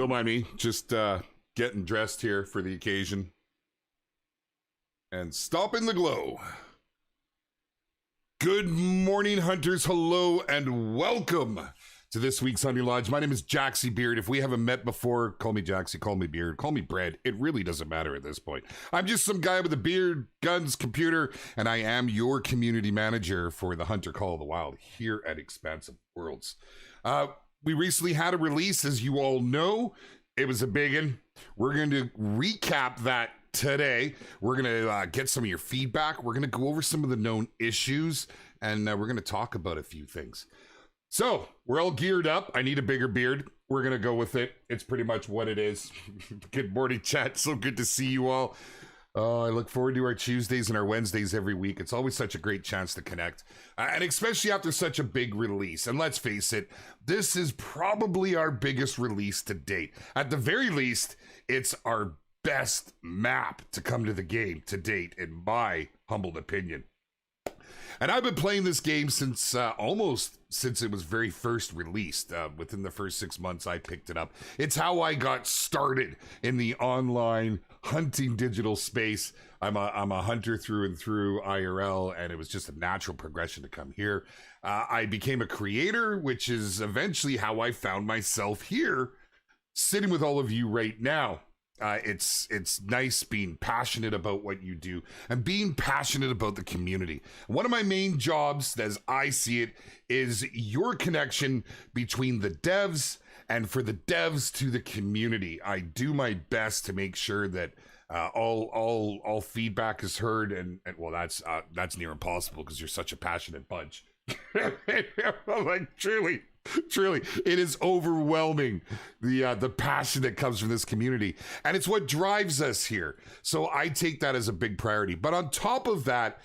Don't mind me, just getting dressed here for the occasion. And stopping the glow. Good morning, hunters. Hello and welcome to this week's Hunting Lodge. My name is Jaxie Beard. If we haven't met before, call me Jaxie, call me Beard, call me Bread. It really doesn't matter at this point. I'm just some guy with a beard, guns, computer, and I am your community manager for the Hunter Call of the Wild here at Expansive Worlds. We recently had a release, as you all know. It was a big one. We're going to recap that today. We're going to get some of your feedback. We're going to go over some of the known issues, and we're going to talk about a few things. So we're all geared up. I need a bigger beard. We're going to go with it. It's pretty much what it is. Good morning, chat. So good to see you all. I look forward to our Tuesdays and our Wednesdays every week. It's always such a great chance to connect, and especially after such a big release. And let's face it, this is probably our biggest release to date. At the very least, it's our best map to come to the game to date, in my humble opinion. And I've been playing this game since almost since it was very first released. Within the first 6 months, I picked it up. It's how I got started in the online hunting digital space. I'm a hunter through and through IRL, and it was just a natural progression to come here. I became a creator, which is eventually how I found myself here, sitting with all of you right now. It's nice being passionate about what you do and being passionate about the community. One of my main jobs, as I see it, is your connection between the devs and for the devs to the community. I do my best to make sure that all feedback is heard, and well, that's near impossible because you're such a passionate bunch. Like truly, it is overwhelming, the passion that comes from this community, and it's what drives us here. So I take that as a big priority. But on top of that,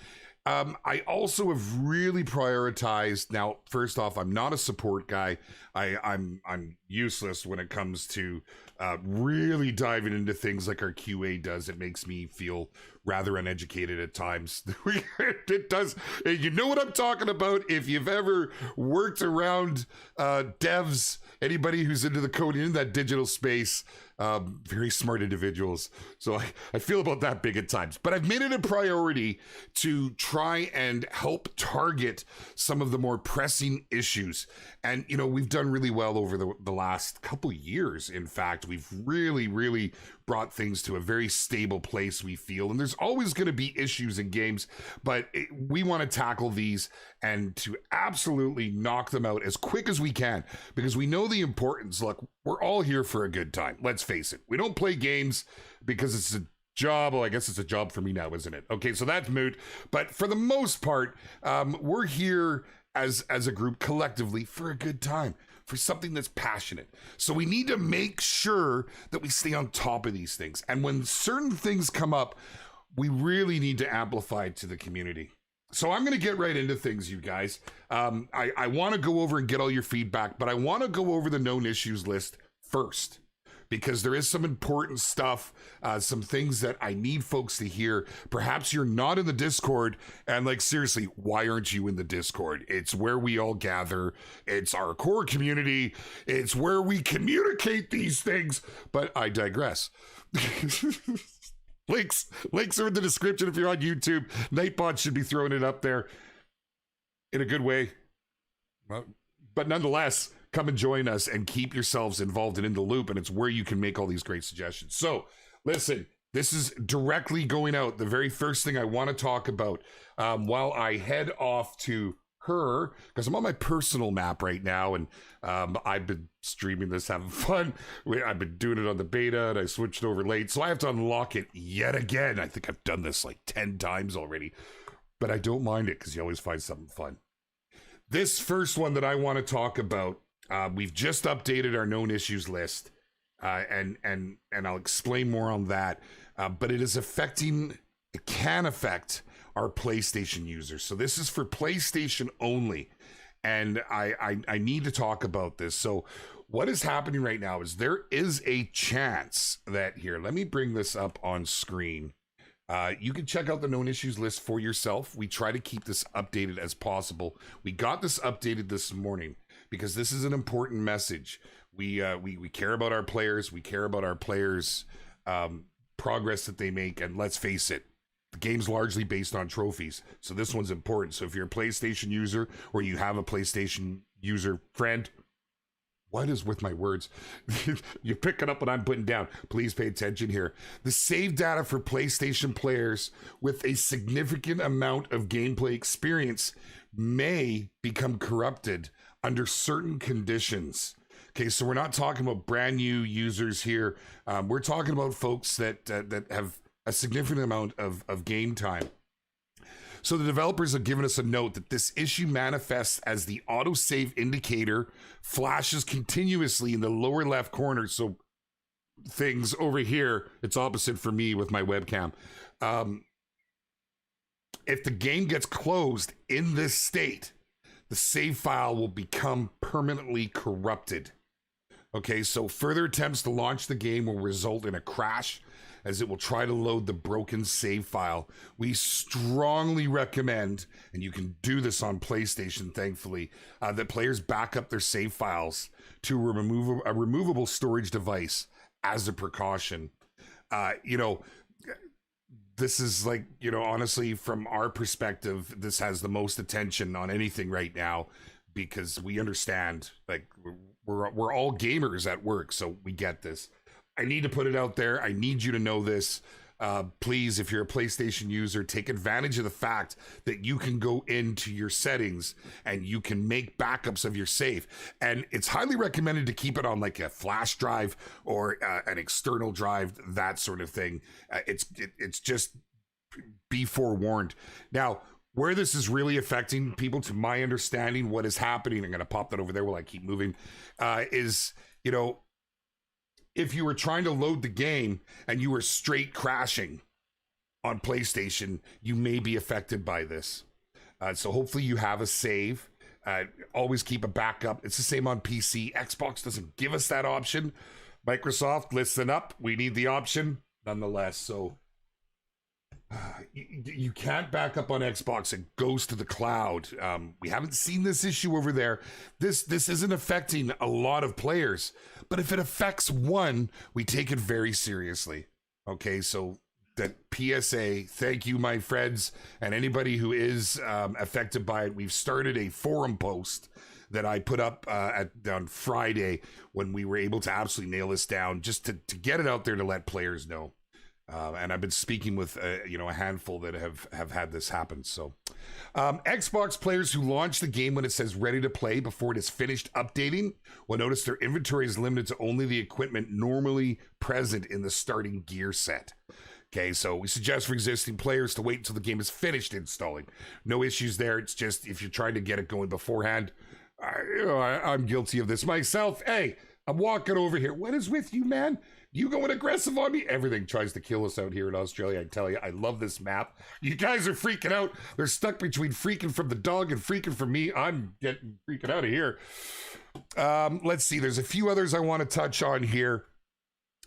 I also have really prioritized. Now, first off, I'm not a support guy. I'm useless when it comes to really diving into things like our QA does. It makes me feel rather uneducated at times. It does. You know what I'm talking about. If you've ever worked around devs, anybody who's into the coding in that digital space, very smart individuals. So I feel about that big at times. But I've made it a priority to try and help target some of the more pressing issues. And, you know, we've done really well over the last couple years. In fact, we've really brought things to a very stable place, we feel. And there's always going to be issues in games, but we want to tackle these and to absolutely knock them out as quick as we can, because we know the importance. Look, we're all here for a good time. Let's face it. We don't play games because it's a job. Well, I guess it's a job for me now, isn't it? Okay, so that's moot. But for the most part, we're here as a group collectively for a good time, for something that's passionate. So we need to make sure that we stay on top of these things. And when certain things come up, we really need to amplify it to the community. So I'm going to get right into things, you guys. I want to go over and get all your feedback, but I want to go over the known issues list first, because there is some important stuff, some things that I need folks to hear. Perhaps you're not in the Discord, and like, seriously, why aren't you in the Discord? It's where we all gather. It's our core community. It's where we communicate these things, but I digress. Links are in the description if you're on YouTube. Nightbot should be throwing it up there in a good way. Well, but nonetheless, come and join us and keep yourselves involved and in the loop, and it's where you can make all these great suggestions. So listen, this is directly going out. The very first thing I want to talk about while I head off to her, because I'm on my personal map right now, and I've been streaming this, having fun. I've been doing it on the beta, and I switched over late, so I have to unlock it yet again. I think I've done this like 10 times already, but I don't mind it because you always find something fun. This first one that I want to talk about, we've just updated our known issues list, and I'll explain more on that. But it can affect our PlayStation users. So this is for PlayStation only, and I need to talk about this. So what is happening right now is there is a chance that here. Let me bring this up on screen. You can check out the known issues list for yourself. We try to keep this updated as possible. We got this updated this morning because this is an important message. We care about our players. We care about our players' progress that they make. And let's face it, the game's largely based on trophies. So this one's important. So if you're a PlayStation user or you have a PlayStation user friend, what is with my words? You're picking up what I'm putting down. Please pay attention here. The save data for PlayStation players with a significant amount of gameplay experience may become corrupted under certain conditions. Okay, so we're not talking about brand new users here. We're talking about folks that have a significant amount of game time. So the developers have given us a note that this issue manifests as the autosave indicator flashes continuously in the lower left corner. So things over here, it's opposite for me with my webcam. If the game gets closed in this state, the save file will become permanently corrupted. Okay, so further attempts to launch the game will result in a crash as it will try to load the broken save file. We strongly recommend, and you can do this on PlayStation, thankfully, that players back up their save files to a removable storage device as a precaution. This is like, honestly, from our perspective, this has the most attention on anything right now because we understand, like, we're all gamers at work, so we get this. I need to put it out there. I need you to know this. Please, if you're a PlayStation user, take advantage of the fact that you can go into your settings and you can make backups of your save. And it's highly recommended to keep it on like a flash drive or an external drive, that sort of thing. It's just be forewarned. Now, where this is really affecting people, to my understanding, what is happening, I'm going to pop that over there while I keep moving, is, if you were trying to load the game and you were straight crashing on PlayStation, you may be affected by this. So hopefully you have a save. Always keep a backup. It's the same on PC. Xbox doesn't give us that option. Microsoft, listen up. We need the option nonetheless. So you can't back up on Xbox. It goes to the cloud. We haven't seen this issue over there. This isn't affecting a lot of players, but if it affects one, we take it very seriously. Okay, so that PSA, thank you, my friends, and anybody who is affected by it. We've started a forum post that I put up on Friday when we were able to absolutely nail this down, just to get it out there to let players know. And I've been speaking with a handful that have had this happen. So Xbox players who launch the game when it says ready to play before it is finished updating will notice their inventory is limited to only the equipment normally present in the starting gear set. Okay, so we suggest for existing players to wait until the game is finished installing. No issues there. It's just if you're trying to get it going beforehand, I'm guilty of this myself. Hey, I'm walking over here. What is with you, man? You going aggressive on me? Everything tries to kill us out here in Australia. I tell you, I love this map. You guys are freaking out. They're stuck between freaking from the dog and freaking from me. I'm getting freaking out of here. Let's see. There's a few others I want to touch on here.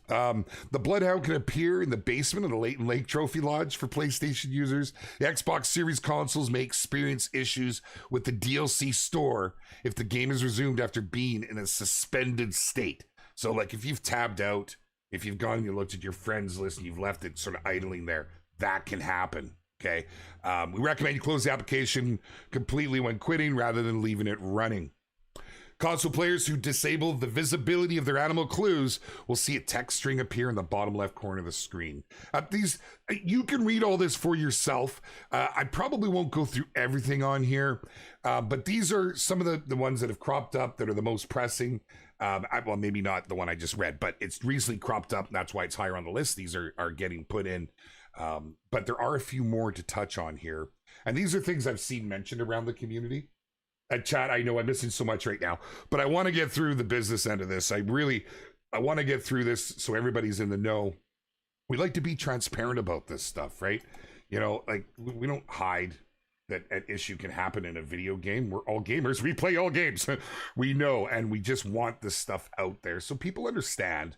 The Bloodhound can appear in the basement of the Leighton Lake Trophy Lodge for PlayStation users. The Xbox Series consoles may experience issues with the DLC store if the game is resumed after being in a suspended state. So, like, if you've tabbed out, if you've gone and you looked at your friends list and you've left it sort of idling there, that can happen. Okay. We recommend you close the application completely when quitting rather than leaving it running. Console players who disable the visibility of their animal clues will see a text string appear in the bottom left corner of the screen. You can read all this for yourself. I probably won't go through everything on here, but these are some of the ones that have cropped up that are the most pressing. Well, maybe not the one I just read, but it's recently cropped up. And that's why it's higher on the list. These are getting put in. But there are a few more to touch on here. And these are things I've seen mentioned around the community. Chat, I know I'm missing so much right now, but I want to get through the business end of this. I want to get through this so everybody's in the know. We like to be transparent about this stuff, right? Like we don't hide that an issue can happen in a video game. We're all gamers. We play all games. We know, and we just want this stuff out there so people understand.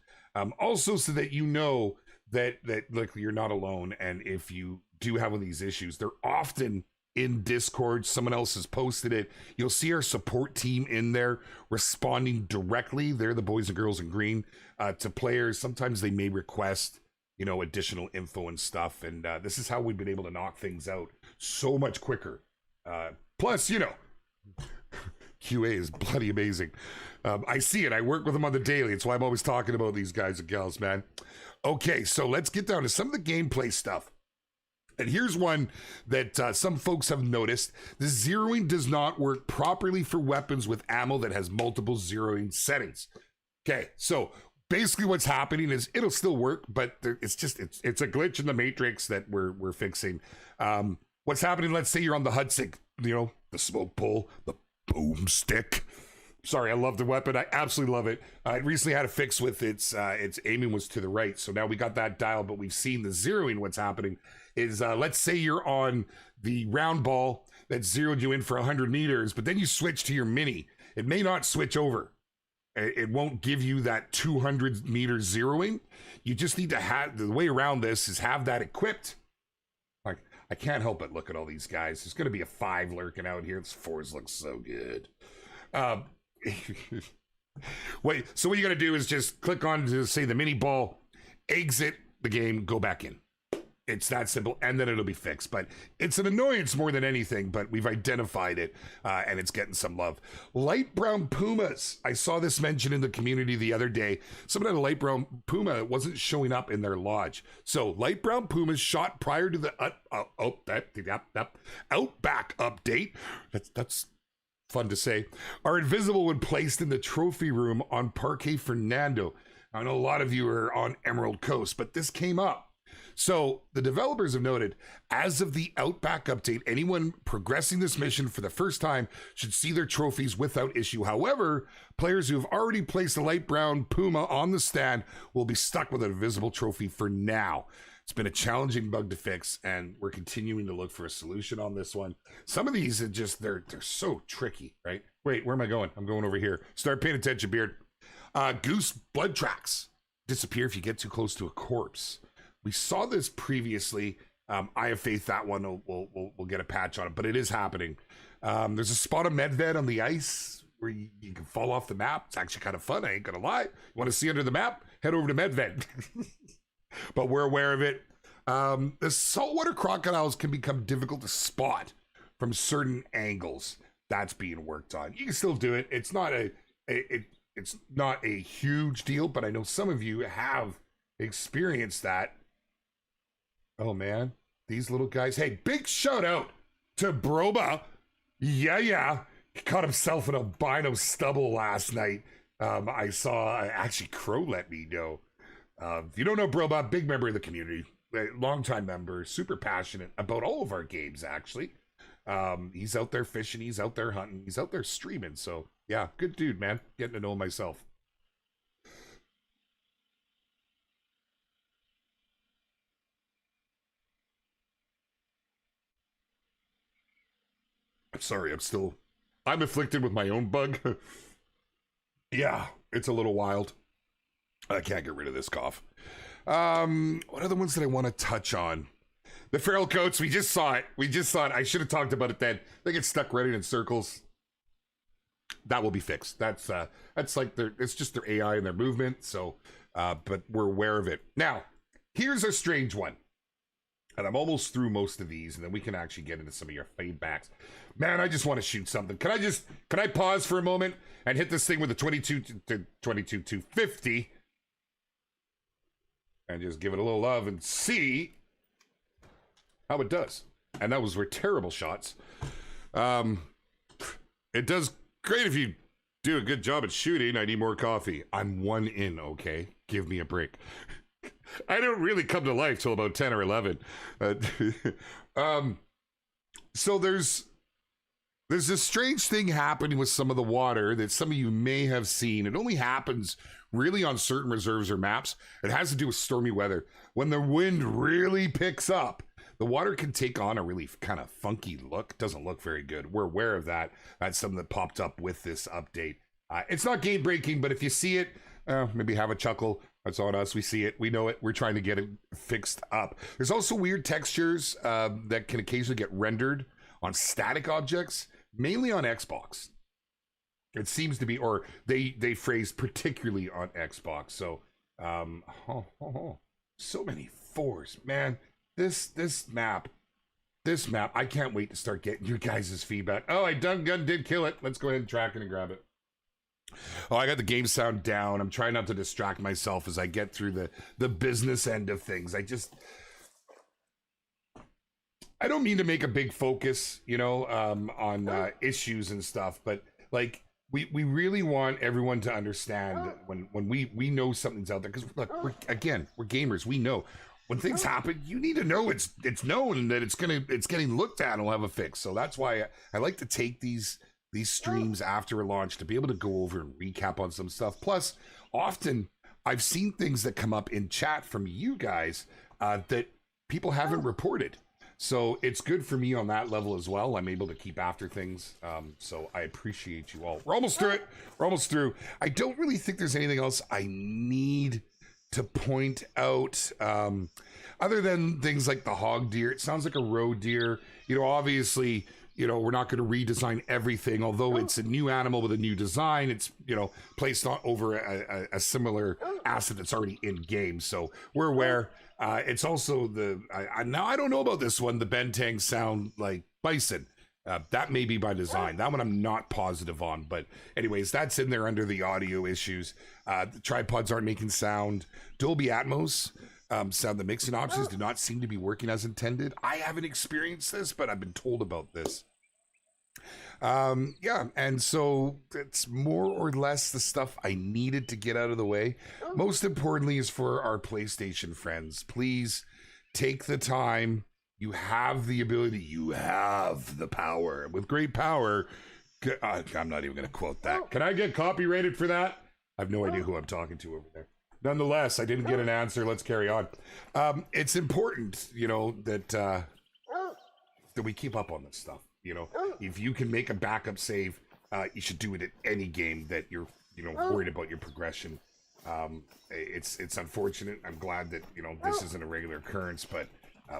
Also, so that you know that look, you're not alone. And if you do have one of these issues, they're often in Discord. Someone else has posted it. You'll see our support team in there responding directly. They're the boys and girls in green to players. Sometimes they may request, you know, additional info and stuff. And this is how we've been able to knock things out so much quicker. Plus, you know, QA is bloody amazing. I see it. I work with them on the daily. It's why I'm always talking about these guys and gals, man. Okay, so let's get down to some of the gameplay stuff. And here's one that some folks have noticed. The zeroing does not work properly for weapons with ammo that has multiple zeroing settings. Okay, so basically what's happening is it'll still work, but it's a glitch in the matrix that we're fixing. What's happening, let's say you're on the Hudson, you know, the smoke pole, the boomstick. Sorry, I love the weapon. I absolutely love it. It recently had a fix with its aiming was to the right. So now we got that dialed, but we've seen the zeroing. What's happening is, let's say you're on the round ball that zeroed you in for 100 meters, but then you switch to your mini. It may not switch over. It won't give you that 200 meter zeroing. You just need to have, the way around this is have that equipped. Like, I can't help but look at all these guys. There's going to be a 5 lurking out here. This 4s look so good. Wait, so what you got to do is just click on to say the mini ball, exit the game, go back in. It's that simple, and then it'll be fixed. But it's an annoyance more than anything, but we've identified it, and it's getting some love. Light brown pumas. I saw this mentioned in the community the other day. Someone had a light brown puma that wasn't showing up in their lodge. So light brown pumas shot prior to the Outback update. That's fun to say, are invisible when placed in the trophy room on Parque Fernando. I know a lot of you are on Emerald Coast, but this came up. So the developers have noted, as of the Outback update, anyone progressing this mission for the first time should see their trophies without issue. However, players who have already placed a light brown puma on the stand will be stuck with an invisible trophy for now. It's been a challenging bug to fix, and we're continuing to look for a solution on this one. Some of these are just, they're so tricky, right? Wait, where am I going? I'm going over here. Start paying attention, Beard. Goose blood tracks disappear if you get too close to a corpse. We saw this previously. I have faith that one will get a patch on it, but it is happening. There's a spot of Medved on the ice where you can fall off the map. It's actually kind of fun, I ain't gonna lie. You want to see under the map? Head over to Medved. But we're aware of it. The saltwater crocodiles can become difficult to spot from certain angles. That's being worked on. You can still do it. It's not it's not a huge deal, but I know some of you have experienced that. Oh man, these little guys. Hey, big shout out to Broba. Yeah. He caught himself in albino stubble last night. I saw, actually Crow let me know. If you don't know Broba, big member of the community, longtime member, super passionate about all of our games, actually. He's out there fishing, he's out there hunting, he's out there streaming. So yeah, good dude, man. Getting to know him myself. Sorry, I'm afflicted with my own bug. Yeah, it's a little wild. I can't get rid of this cough. What are the ones that I want to touch on? The feral coats, we just saw it. I should have talked about it then. They get stuck running in circles. That will be fixed. That's like it's just their AI and their movement. So, but we're aware of it. Now, here's a strange one. And I'm almost through most of these, and then we can actually get into some of your feedbacks. Man, I just want to shoot something. Can I pause for a moment and hit this thing with a 22-250 and just give it a little love and see how it does? And those were terrible shots. It does great if you do a good job at shooting. I need more coffee. I'm 1 in, okay? Give me a break. I don't really come to life till about 10 or 11. So there's this strange thing happening with some of the water that some of you may have seen. It only happens really on certain reserves or maps. It has to do with stormy weather. When the wind really picks up, the water can take on a really kind of funky look. Doesn't look very good. We're aware of that. That's something that popped up with this update. It's not game breaking, but if you see it, maybe have a chuckle. That's on us. We see it. We know it. We're trying to get it fixed up. There's also weird textures that can occasionally get rendered on static objects, mainly on Xbox. It seems to be, or they phrase particularly on Xbox. So, so many fours, man. This map, I can't wait to start getting your guys' feedback. Oh, I gun did kill it. Let's go ahead and track it and grab it. Oh, I got the game sound down. I'm trying not to distract myself as I get through the business end of things. I don't mean to make a big focus, on issues and stuff, but like we really want everyone to understand that when we know something's out there, because look, we're gamers. We know when things happen, you need to know it's known that it's getting looked at and will have a fix. So that's why I like to take these streams after a launch to be able to go over and recap on some stuff. Plus, often I've seen things that come up in chat from you guys that people haven't reported. So it's good for me on that level as well. I'm able to keep after things. So I appreciate you all. We're almost through it. We're almost through. I don't really think there's anything else I need to point out other than things like the hog deer. It sounds like a roe deer. Obviously, we're not going to redesign everything, although it's a new animal with a new design. It's, placed on over a similar asset that's already in game. So we're aware. It's also now I don't know about this one. The Bentang sound like bison. That may be by design. That one I'm not positive on. But anyways, that's in there under the audio issues. The tripods aren't making sound. Dolby Atmos. Sound, the mixing options do not seem to be working as intended. I haven't experienced this, but I've been told about this. And so it's more or less the stuff I needed to get out of the way. Most importantly is for our PlayStation friends. Please take the time. You have the ability. You have the power. With great power, I'm not even going to quote that. Can I get copyrighted for that? I have no idea who I'm talking to over there. Nonetheless, I didn't get an answer. Let's carry on. It's important, that we keep up on this stuff. If you can make a backup save, you should do it at any game that you're, worried about your progression. It's unfortunate. I'm glad that, this isn't a regular occurrence, but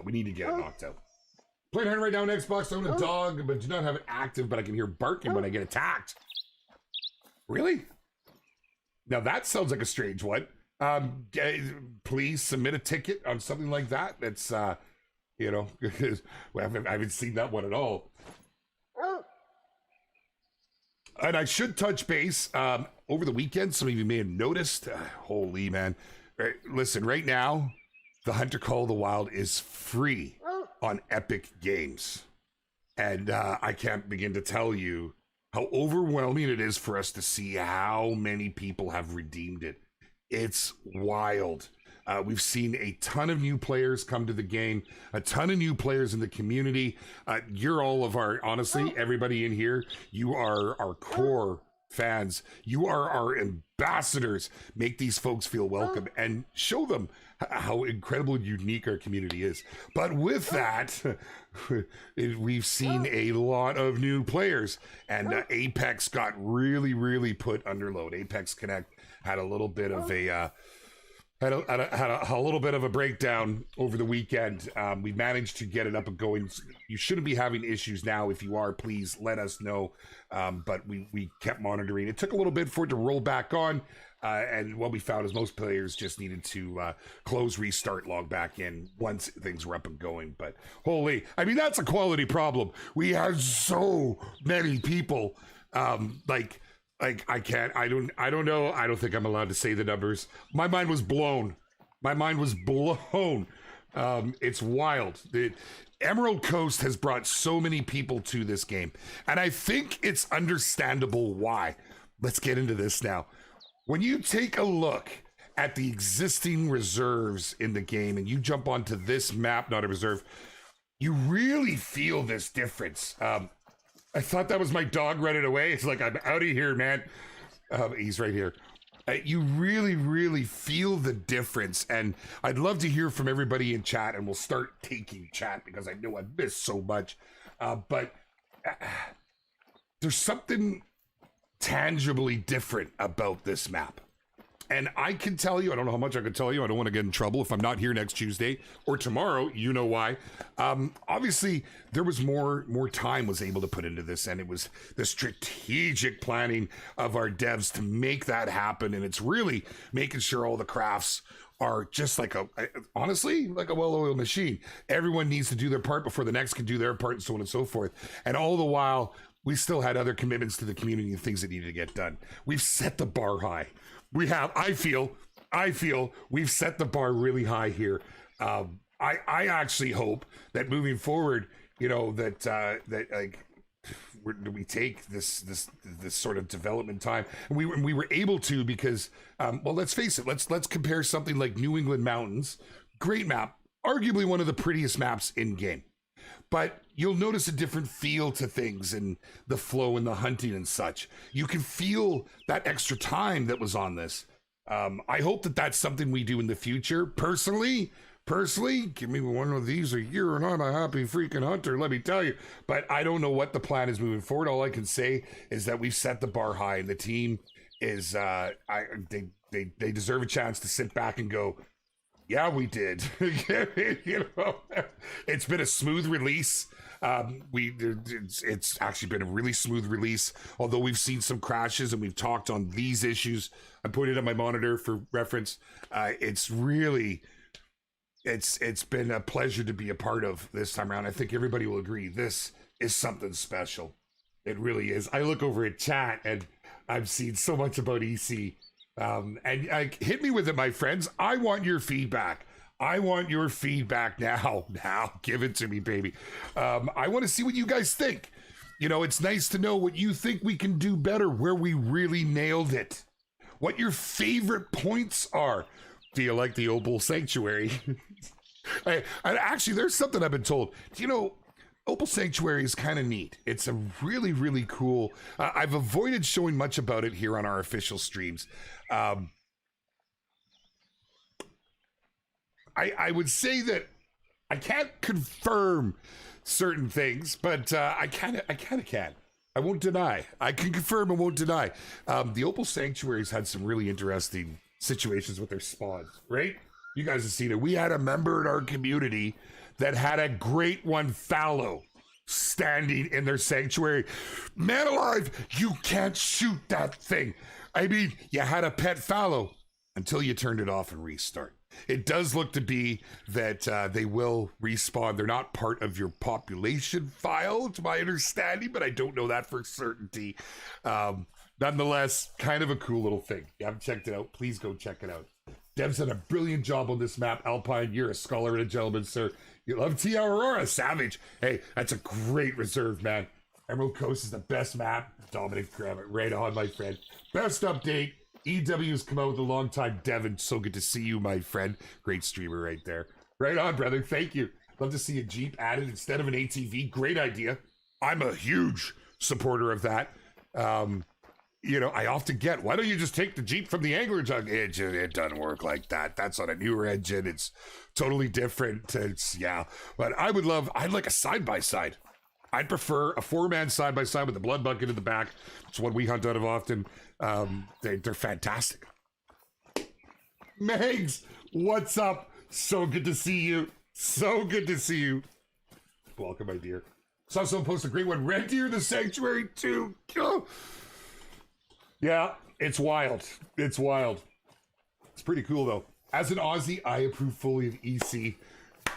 we need to get it knocked out. Playing hand right now on Xbox. I own a dog, but do not have it active, but I can hear barking when I get attacked. Really? Now that sounds like a strange one. Please submit a ticket on something like that. That's, I haven't seen that one at all. And I should touch base over the weekend. Some of you may have noticed. Holy man. Listen, right now, the Hunter Call of the Wild is free on Epic Games. And I can't begin to tell you how overwhelming it is for us to see how many people have redeemed it. It's wild. We've seen a ton of new players come to the game, a ton of new players in the community. You're all of honestly, everybody in here, you are our core fans. You are our ambassadors. Make these folks feel welcome and show them how incredible and unique our community is. But with that, we've seen a lot of new players, and Apex got really, really put under load. Apex Connect had a little bit of a little bit of a breakdown over the weekend. We managed to get it up and going. You shouldn't be having issues now. If you are, please let us know. But we kept monitoring. It took a little bit for it to roll back on. And what we found is most players just needed to close, restart, log back in once things were up and going. But holy, I mean, that's a quality problem. We have so many people like I don't know. I don't think I'm allowed to say the numbers. My mind was blown. It's wild. Emerald Coast has brought so many people to this game, and I think it's understandable why. Let's get into this now. When you take a look at the existing reserves in the game and you jump onto this map, not a reserve, you really feel this difference. I thought that was my dog running away. It's like, I'm out of here, man. He's right here. You really, really feel the difference. And I'd love to hear from everybody in chat, and we'll start taking chat because I know I've missed so much. But there's something tangibly different about this map. And I can tell you, I don't know how much I can tell you. I don't want to get in trouble if I'm not here next Tuesday or tomorrow. You know why. Obviously, there was more time was able to put into this, and it was the strategic planning of our devs to make that happen. And it's really making sure all the crafts are just like honestly, like a well-oiled machine. Everyone needs to do their part before the next can do their part, and so on and so forth. And all the while, we still had other commitments to the community and things that needed to get done. We've set the bar high. We have, I feel we've set the bar really high here. I actually hope that moving forward, you know, that like we take this sort of development time, and we were able to because, well, let's face it, let's compare something like New England Mountains, great map, arguably one of the prettiest maps in game. But you'll notice a different feel to things and the flow and the hunting and such. You can feel that extra time that was on this. I hope that that's something we do in the future. Personally, give me one of these a year and I'm a happy freaking hunter, let me tell you. But I don't know what the plan is moving forward. All I can say is that we've set the bar high, and the team is, they deserve a chance to sit back and go, yeah, we did. You know, it's been a smooth release. It's actually been a really smooth release, although we've seen some crashes and we've talked on these issues. I put it on my monitor for reference. It's been a pleasure to be a part of this time around. I think everybody will agree. This is something special. It really is. I look over at chat and I've seen so much about EC. And hit me with it, my friends. I want your feedback. I want your feedback now. Give it to me, baby. I want to see what you guys think. You know, it's nice to know what you think we can do better, where we really nailed it, what your favorite points are. Do you like the Opal Sanctuary? Actually, there's something I've been told. Do you know, Opal Sanctuary is kind of neat. It's a really, really cool. I've avoided showing much about it here on our official streams. I would say that I can't confirm certain things, but I kind of can. I won't deny. I can confirm and won't deny. The Opal Sanctuary's had some really interesting situations with their spawns, right? You guys have seen it. We had a member in our community that had a great one fallow standing in their sanctuary. Man alive, you can't shoot that thing. I mean, you had a pet fallow until you turned it off and restart. It does look to be that they will respawn. They're not part of your population file, to my understanding, but I don't know that for certainty. Nonetheless, kind of a cool little thing. You haven't checked it out, please go check it out. Dev's done a brilliant job on this map. Alpine, you're a scholar and a gentleman, sir. You love T. Aurora, savage. Hey, that's a great reserve, man. Emerald Coast is the best map. Dominic, grab it right on, my friend. Best update. EW's come out with a long time. Devin, so good to see you, my friend. Great streamer right there. Right on, brother. Thank you. Love to see a Jeep added instead of an ATV. Great idea. I'm a huge supporter of that. You know, I often get, why don't you just take the Jeep from the angler jug? It doesn't work like that. That's on a newer engine. It's totally different. Yeah. But I'd like a side-by-side. I'd prefer a 4-man side-by-side with a blood bucket in the back. It's what we hunt out of often. They're fantastic. Megs, what's up? So good to see you. So good to see you. Welcome, my dear. Saw someone post a great one. Red Deer in the Sanctuary too. Oh. Yeah, it's wild. It's wild. It's pretty cool, though. As an Aussie, I approve fully of EC.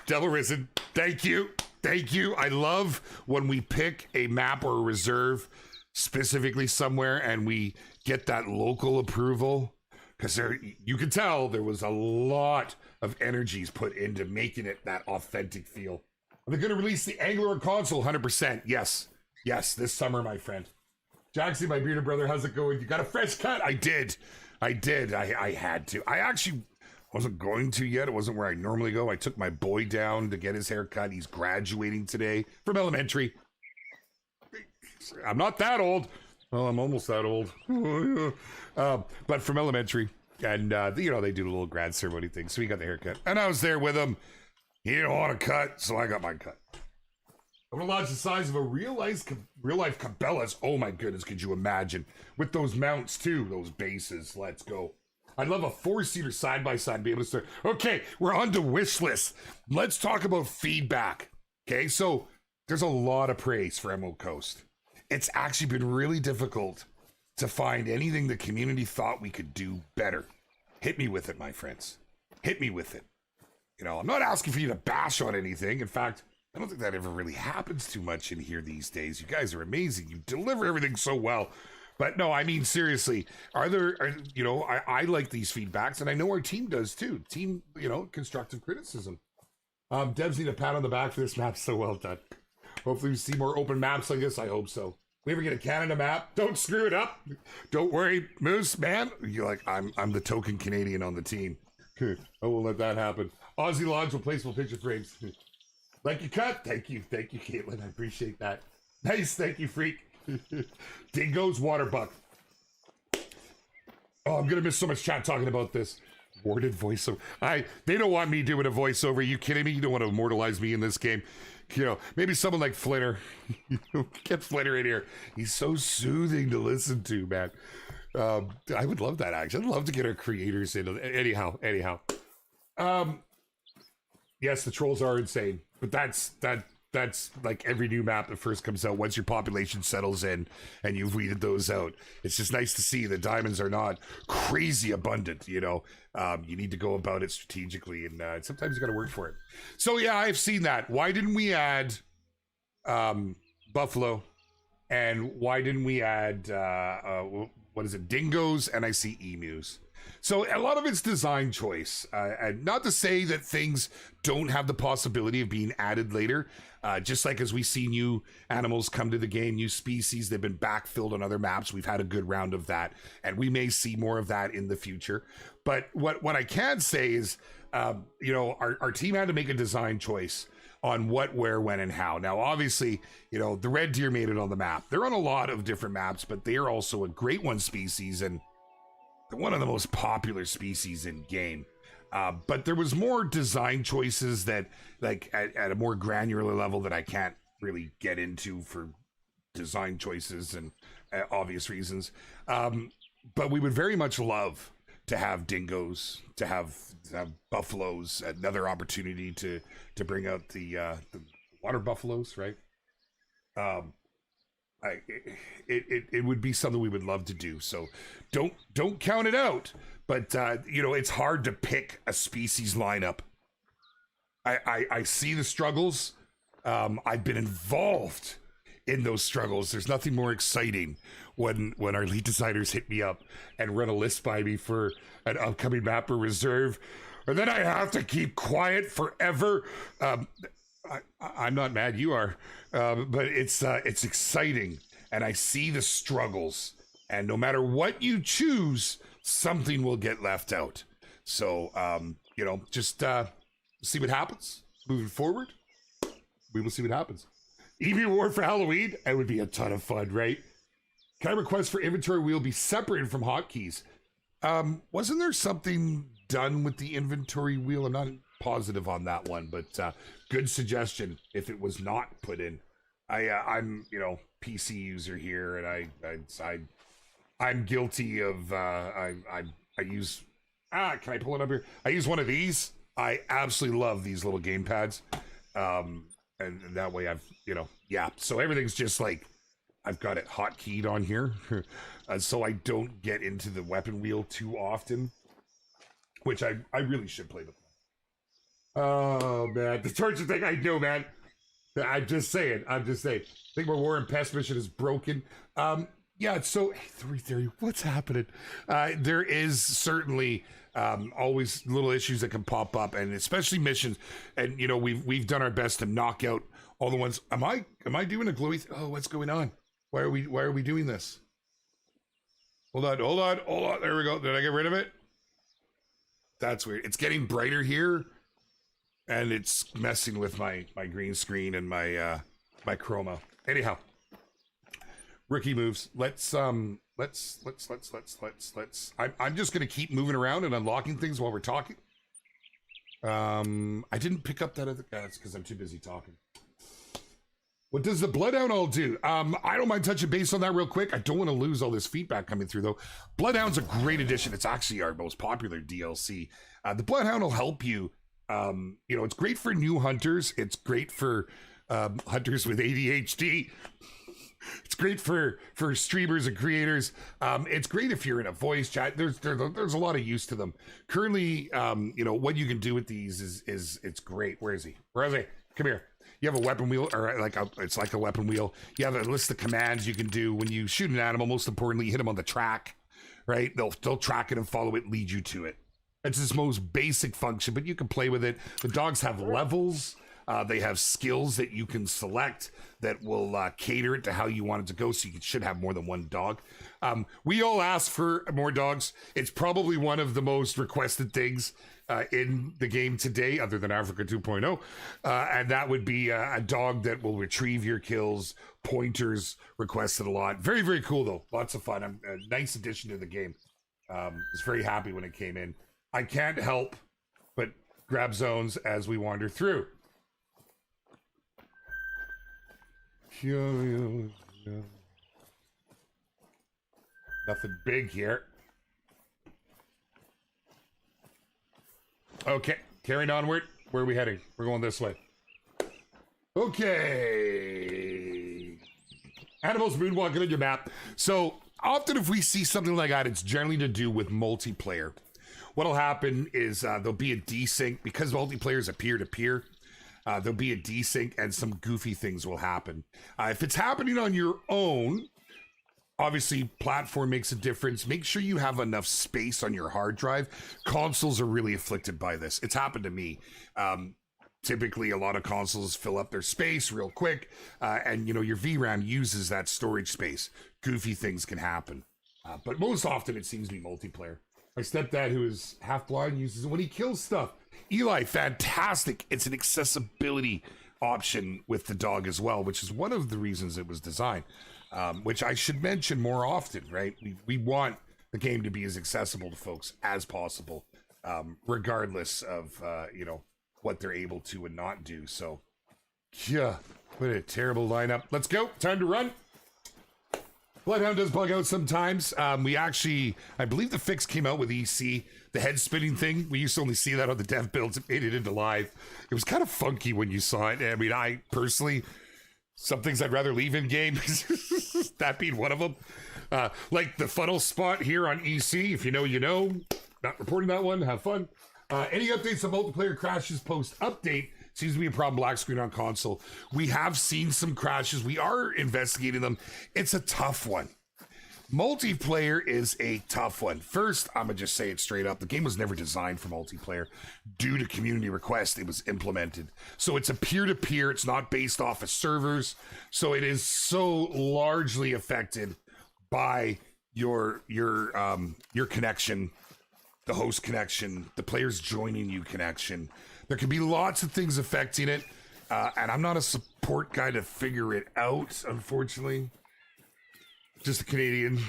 Devil Risen, thank you. Thank you. I love when we pick a map or a reserve specifically somewhere and we get that local approval. Because you can tell there was a lot of energies put into making it that authentic feel. Are they going to release the Angler on console? 100%. Yes. Yes, this summer, my friend. Jackson, my bearded brother, how's it going? You got a fresh cut? I did. I had to. I actually wasn't going to yet. It wasn't where I normally go. I took my boy down to get his hair cut. He's graduating today from elementary. I'm not that old. Well, I'm almost that old. But from elementary. And, you know, they do a little grad ceremony thing. So he got the haircut. And I was there with him. He didn't want to cut, so I got mine cut. I'm gonna lodge the size of a real life Cabela's. Oh my goodness, could you imagine? With those mounts too, those bases. Let's go. I'd love a 4-seater side by side, be able to start. Okay, we're on to wish list. Let's talk about feedback. Okay, so there's a lot of praise for Emerald Coast. It's actually been really difficult to find anything the community thought we could do better. Hit me with it, my friends. Hit me with it. You know, I'm not asking for you to bash on anything. In fact, I don't think that ever really happens too much in here these days. You guys are amazing. You deliver everything so well. But no, I mean, seriously, you know, I like these feedbacks, and I know our team does too. Team, you know, constructive criticism. Devs need a pat on the back for this map. So well done. Hopefully we see more open maps like this. I hope so. We ever get a Canada map? Don't screw it up. Don't worry, Moose, man. You're like, I'm the token Canadian on the team. I won't let that happen. Aussie Logs replaceable picture frames. Like your cut. Thank you, Caitlin. I appreciate that. Nice, thank you, Freak. Dingo's water buck. Oh, I'm gonna miss so much chat talking about this. Worded voiceover. They don't want me doing a voiceover. Are you kidding me? You don't want to immortalize me in this game. You know, maybe someone like Flinner. Get Flinner in here. He's so soothing to listen to, man. I would love that, actually. I'd love to get our creators in. Anyhow. Yes, the trolls are insane, but that's like every new map that first comes out. Once your population settles in and you've weeded those out, it's just nice to see the diamonds are not crazy abundant. You know, you need to go about it strategically, and sometimes you got to work for it. So yeah, I've seen that. Why didn't we add buffalo, and why didn't we add what is it, dingoes? And I see emus. So a lot of it's design choice. And not to say that things don't have the possibility of being added later. Just like as we've seen new animals come to the game, new species, they've been backfilled on other maps. We've had a good round of that, and we may see more of that in the future. But what I can say is, you know, our team had to make a design choice on what, where, when, and how. Now, obviously, you know, the red deer made it on the map. They're on a lot of different maps, but they are also a great one species, and they're one of the most popular species in game. But there was more design choices that, like, at a more granular level that I can't really get into for design choices and obvious reasons. But we would very much love to have dingoes, to have buffaloes, another opportunity to bring out the water buffaloes, right? It would be something we would love to do. So don't count it out. But you know, it's hard to pick a species lineup. I see the struggles. I've been involved in those struggles. There's nothing more exciting when our lead designers hit me up and run a list by me for an upcoming map or reserve, and then I have to keep quiet forever. I'm not mad, you are, but it's exciting, and I see the struggles, and no matter what you choose, something will get left out. So you know, just see what happens moving forward. We will see what happens. EV War for Halloween, it would be a ton of fun, right? Can I request for inventory wheel be separated from hotkeys? Wasn't there something done with the inventory wheel? I'm not positive on that one, but good suggestion if it was not put in. I'm, you know, PC user here, and I'm guilty of I use can I pull it up here? I use one of these. I absolutely love these little game pads. And that way I've, you know, yeah. So everything's just like, I've got it hotkeyed on here. So I don't get into the weapon wheel too often, which I really should play the. Oh man, the torture thing, I know, man. I'm just saying. I think my War and Pest mission is broken. Yeah, so 330, what's happening? There is certainly always little issues that can pop up, and especially missions. And you know, we've done our best to knock out all the ones. Am I doing a glowy? Oh, what's going on? Why are we doing this? Hold on. There we go. Did I get rid of it? That's weird. It's getting brighter here, and it's messing with my green screen and my my chroma. Anyhow, rookie moves. Let's I'm just gonna keep moving around and unlocking things while we're talking. I didn't pick up that other. That's because I'm too busy talking. What does the Bloodhound all do? I don't mind touching base on that real quick. I don't want to lose all this feedback coming through, though. Bloodhound's a great addition. It's actually our most popular DLC. The Bloodhound will help you. It's great for new hunters. It's great for hunters with ADHD. It's great for streamers and creators. It's great if you're in a voice chat. There's a lot of use to them. Currently, what you can do with these is it's great. Where is he? Come here. You have a weapon wheel, or it's like a weapon wheel. You have a list of commands you can do when you shoot an animal. Most importantly, you hit them on the track, right? They'll track it and follow it, lead you to it. It's its most basic function, but you can play with it. The dogs have levels. They have skills that you can select that will cater it to how you want it to go, so you should have more than one dog. We all ask for more dogs. It's probably one of the most requested things in the game today, other than Africa 2.0, and that would be a dog that will retrieve your kills. Pointers requested a lot. Very, very cool, though. Lots of fun. A nice addition to the game. Was very happy when it came in. I can't help but grab zones as we wander through. Nothing big here. Okay, carrying onward. Where are we heading? We're going this way. Okay. Animals moonwalking on your map. So often if we see something like that, it's generally to do with multiplayer. What'll happen is there'll be a desync because multiplayer is a peer-to-peer. There'll be a desync and some goofy things will happen. If it's happening on your own, obviously platform makes a difference. Make sure you have enough space on your hard drive. Consoles are really afflicted by this. It's happened to me. Typically, a lot of consoles fill up their space real quick, and your VRAM uses that storage space. Goofy things can happen, but most often it seems to be multiplayer. My stepdad, who is half blind, uses it when he kills stuff. Eli, fantastic. It's an accessibility option with the dog as well, which is one of the reasons it was designed, which I should mention more often, right? We want the game to be as accessible to folks as possible, regardless of, what they're able to and not do. So, yeah, what a terrible lineup. Let's go. Time to run. Bloodhound does bug out sometimes. I believe the fix came out with EC. The head spinning thing, we used to only see that on the dev builds. It made it into live. It was kind of funky when you saw it. I mean, I personally, some things I'd rather leave in game. That being one of them. Like the funnel spot here on EC. If you know, you know. Not reporting that one. Have fun. Any updates on multiplayer crashes post update? Seems to be a problem black screen on console. We have seen some crashes. We are investigating them. It's a tough one. Multiplayer is a tough one. First, I'm going to just say it straight up. The game was never designed for multiplayer. Due to community request, it was implemented. So it's a peer-to-peer. It's not based off of servers. So it is so largely affected by your connection, the host connection, the players joining you connection. There can be lots of things affecting it, and I'm not a support guy to figure it out, unfortunately. Just a Canadian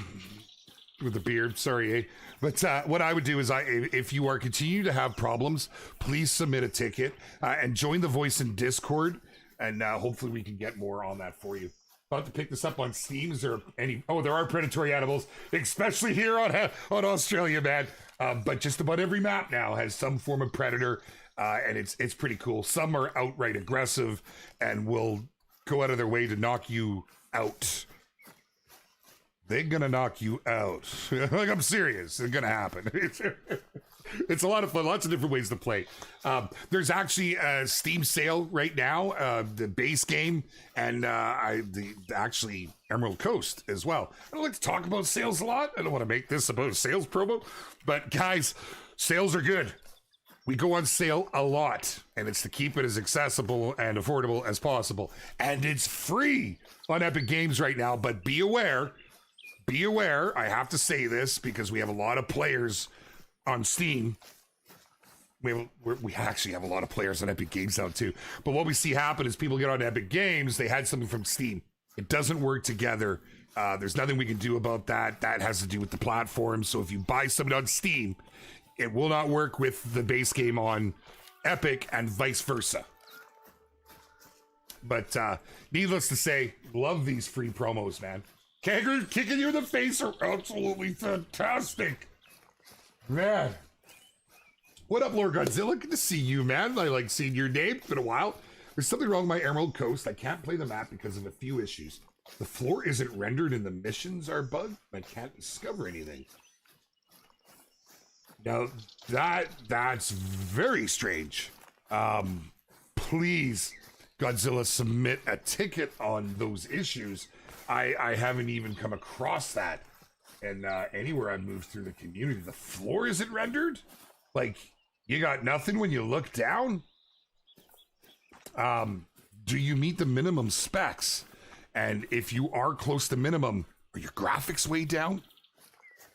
with a beard, sorry, eh? But what I would do is, if you are continuing to have problems, please submit a ticket and join the voice in Discord, and hopefully we can get more on that for you. About to pick this up on Steam. Is there any? Oh, there are predatory animals, especially here on Australia, man. But just about every map now has some form of predator. And it's pretty cool. Some are outright aggressive and will go out of their way to knock you out. They're gonna knock you out. Like, I'm serious. It's gonna happen. It's a lot of fun. Lots of different ways to play. There's actually a Steam sale right now. The base game and actually Emerald Coast as well. I don't like to talk about sales a lot. I don't want to make this about a sales promo, but guys, sales are good. We go on sale a lot, and it's to keep it as accessible and affordable as possible. And it's free on Epic Games right now, but be aware, I have to say this because we have a lot of players on Steam. We actually have a lot of players on Epic Games now too. But what we see happen is people get on Epic Games, they had something from Steam. It doesn't work together. There's nothing we can do about that. That has to do with the platform. So if you buy something on Steam, it will not work with the base game on Epic and vice versa. But needless to say, love these free promos, man. Kaggers kicking you in the face are absolutely fantastic. Man. What up, Lord Godzilla? Good to see you, man. I like seeing your name. It's been a while. There's something wrong with my Emerald Coast. I can't play the map because of a few issues. The floor isn't rendered and the missions are bugged. I can't discover anything. Now, that's very strange. Please, Godzilla, submit a ticket on those issues. I haven't even come across that. And anywhere I move through the community, the floor isn't rendered? Like, you got nothing when you look down? Do you meet the minimum specs? And if you are close to minimum, are your graphics way down?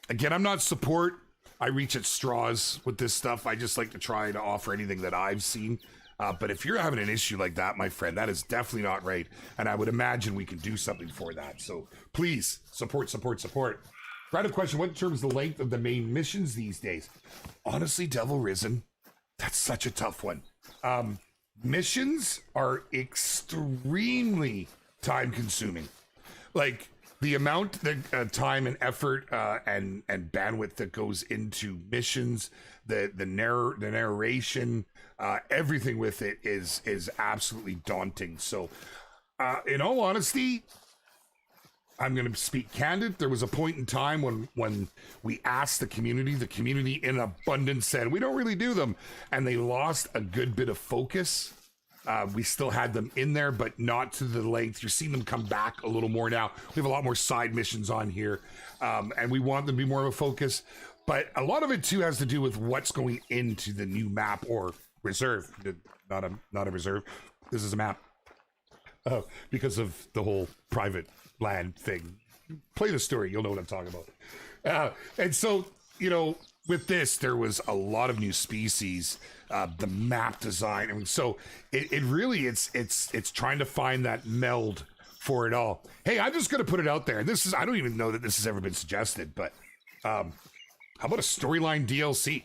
Again, I'm not support. I reach at straws with this stuff. I just like to try to offer anything that I've seen. But if you're having an issue like that, my friend, that is definitely not right. And I would imagine we can do something for that. So please, support, support, support. Random question, what determines the length of the main missions these days? Honestly, Devil Risen, that's such a tough one. Missions are extremely time-consuming. Like, the amount of time and effort and bandwidth that goes into missions, the narration, everything with it is absolutely daunting. So, in all honesty, I'm going to speak candid. There was a point in time when we asked the community in abundance said, we don't really do them. And they lost a good bit of focus. We still had them in there, but not to the length. You're seeing them come back a little more now. We have a lot more side missions on here. And we want them to be more of a focus. But a lot of it, too, has to do with what's going into the new map or reserve. Not a reserve. This is a map. Because of the whole private land thing. Play the story, you'll know what I'm talking about. And so, you know, with this, there was a lot of new species, the map design. I mean, so it really, it's trying to find that meld for it all. Hey, I'm just going to put it out there. This is, I don't even know that this has ever been suggested, but how about a storyline DLC?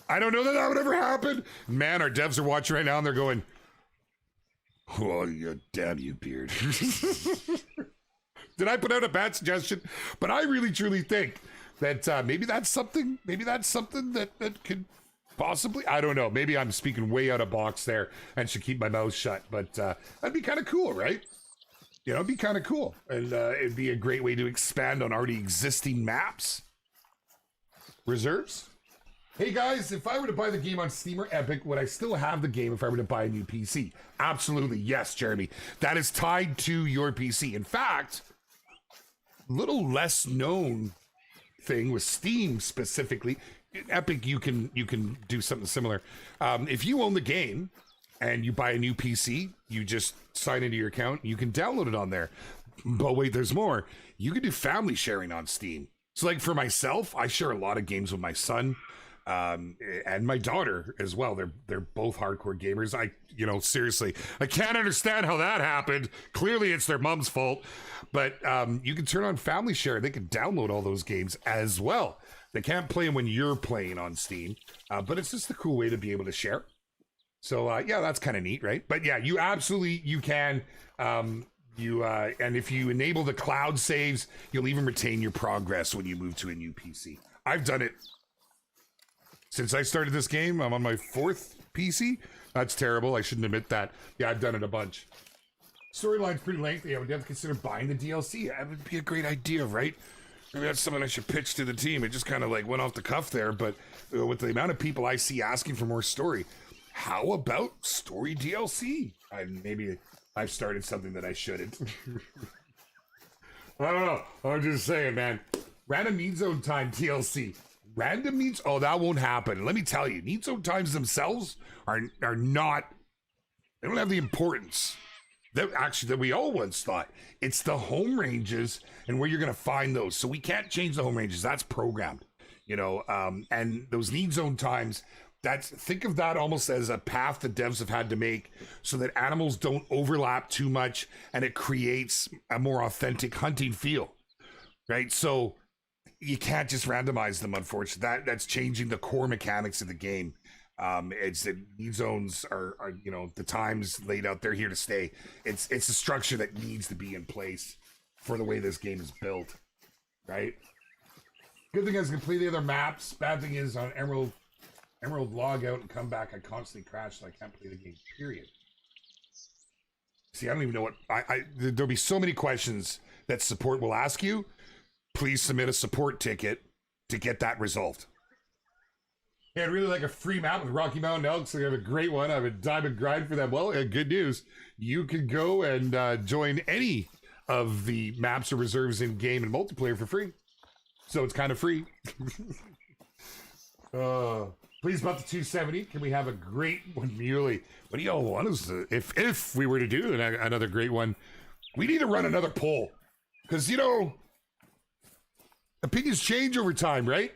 I don't know that would ever happen. Man, our devs are watching right now and they're going, oh, you damn you, Beard. Did I put out a bad suggestion? But I really truly think that maybe that's something that could possibly, I don't know, maybe I'm speaking way out of box there and should keep my mouth shut, but that'd be kind of cool, right? You know, it'd be kind of cool. And it'd be a great way to expand on already existing maps. Reserves? Hey guys, if I were to buy the game on Steam or Epic, would I still have the game if I were to buy a new PC? Absolutely, yes, Jeremy. That is tied to your PC. In fact, little less known thing with Steam specifically, Epic, you can do something similar. If you own the game and you buy a new PC, you just sign into your account, you can download it on there. But wait, there's more. You can do family sharing on Steam. So like for myself, I share a lot of games with my son. And my daughter as well. They're both hardcore gamers. Seriously, I can't understand how that happened. Clearly it's their mom's fault, but you can turn on family share. They can download all those games as well. They can't play them when you're playing on Steam, but it's just a cool way to be able to share. So yeah, that's kind of neat, right? But yeah, you can. And if you enable the cloud saves, you'll even retain your progress when you move to a new PC. I've done it. Since I started this game, I'm on my 4th PC. That's terrible. I shouldn't admit that. Yeah, I've done it a bunch. Storyline's pretty lengthy. I would have to consider buying the DLC. That would be a great idea, right? Maybe that's something I should pitch to the team. It just kind of like went off the cuff there, but with the amount of people I see asking for more story, how about story DLC? Maybe I've started something that I shouldn't. I don't know. I'm just saying, man. Random Need Zone Time DLC. Random needs, oh, that won't happen. Let me tell you, need zone times themselves are not, they don't have the importance that we all once thought. It's the home ranges and where you're going to find those. So we can't change the home ranges. That's programmed, and those need zone times, think of that almost as a path the devs have had to make so that animals don't overlap too much and it creates a more authentic hunting feel, right? So you can't just randomize them, unfortunately. That's changing the core mechanics of the game. It's the need zones are the times laid out. They're here to stay. It's a structure that needs to be in place for the way this game is built, right? Good thing is complete the other maps. Bad thing is on Emerald log out and come back. I constantly crash, so I can't play the game. Period. See, I don't even know what there'll be so many questions that support will ask you. Please submit a support ticket to get that resolved. Yeah, I'd really like a free map with Rocky Mountain Elks. I have a great one. I have a diamond grind for them. Well, good news. You can go and join any of the maps or reserves in game and multiplayer for free. So it's kind of free. Please about the 270. Can we have a great one, Muley? What do y'all want us to, if we were to do another great one, we need to run another poll. Because, opinions change over time, right?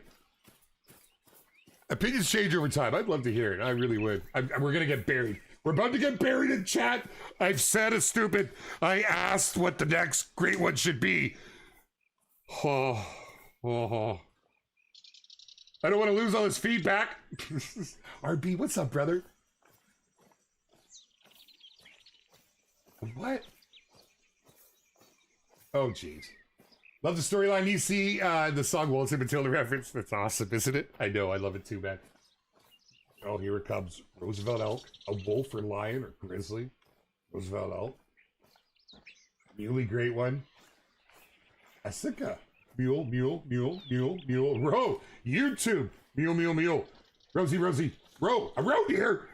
Opinions change over time. I'd love to hear it. I really would. We're going to get buried. We're about to get buried in chat. I've said it's stupid. I asked what the next great one should be. Oh. I don't want to lose all this feedback. RB, what's up, brother? What? Oh, jeez. Love the storyline. You see the song Waltzing Matilda reference. That's awesome, isn't it? I know. I love it too, man. Oh, here it comes. Roosevelt elk. A wolf or lion or grizzly. Roosevelt elk. Muley, great one. Asika. Mule. Row. YouTube. Mule. Rosie. Row. A roe deer.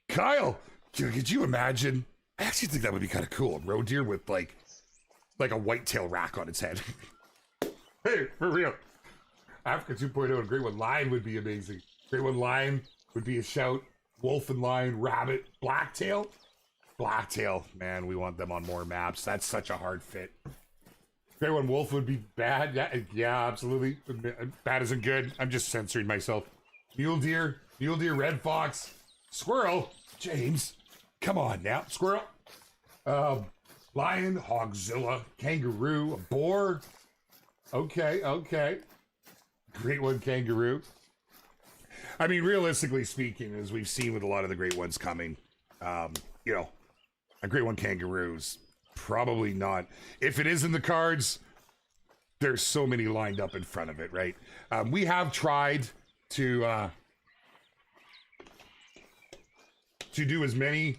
Kyle. Could you imagine? I actually think that would be kind of cool. A roe deer with like a whitetail rack on its head. Hey, for real. Africa 2.0 and Great One Lion would be amazing. Great One Lion would be a shout. Wolf and lion, rabbit, blacktail. Blacktail, man, we want them on more maps. That's such a hard fit. Great One Wolf would be bad. Yeah, absolutely. Bad isn't good. I'm just censoring myself. Mule deer, red fox, squirrel. James, come on now, squirrel. Lion, hogzilla, kangaroo, a boar. Okay. Great One kangaroo. I mean, realistically speaking, as we've seen with a lot of the great ones coming, a great one kangaroo's probably not. If it is in the cards, there's so many lined up in front of it, right? We have tried to do as many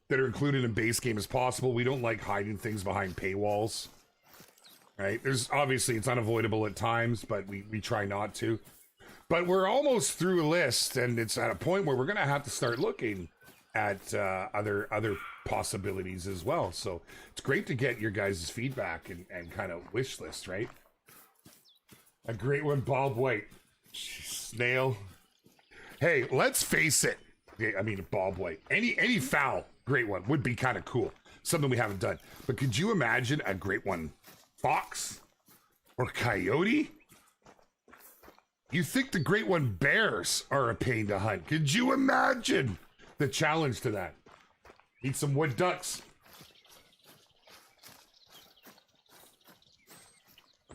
that are included in base game as possible. We don't like hiding things behind paywalls, right? It's unavoidable at times, but we try not to. But we're almost through a list, and it's at a point where we're going to have to start looking at other possibilities as well. So it's great to get your guys' feedback and kind of wish list, right? A great one, bald white. Snail. Hey, let's face it. I mean, bald white. Any foul great one would be kind of cool. Something we haven't done. But could you imagine a great one fox or coyote? You think the great one bears are a pain to hunt? Could you imagine the challenge to that? Eat some wood ducks.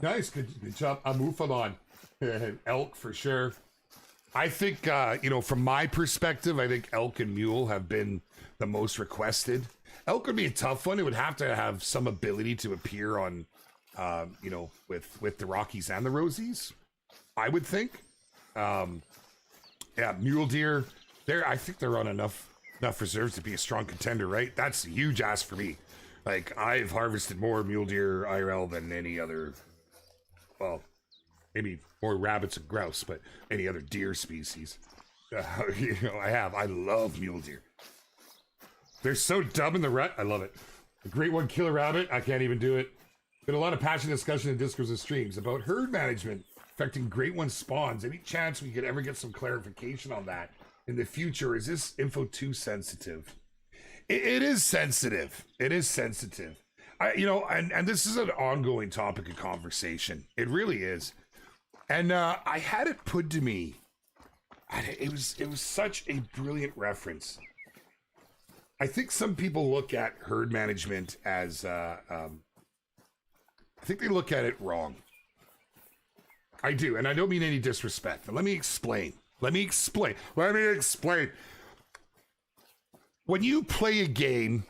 Nice, good job. A mouflon. Elk for sure. I think, from my perspective, I think elk and mule have been the most requested. Elk would be a tough one. It would have to have some ability to appear on, with the Rockies and the Rosies, I would think. Mule deer, I think they're on enough reserves to be a strong contender, right? That's a huge ask for me. Like, I've harvested more mule deer IRL than any other, well, maybe more rabbits and grouse, but any other deer species. I love mule deer. They're so dumb in the rut. I love it. The great one, killer rabbit. I can't even do it. Been a lot of passionate discussion in Discords and streams about herd management affecting great one spawns. Any chance we could ever get some clarification on that in the future? Is this info too sensitive? It is sensitive. It is sensitive. And this is an ongoing topic of conversation. It really is. And I had it put to me. It was such a brilliant reference. I think some people look at herd management as I think they look at it wrong. I do, and I don't mean any disrespect. But let me explain. Let me explain. When you play a game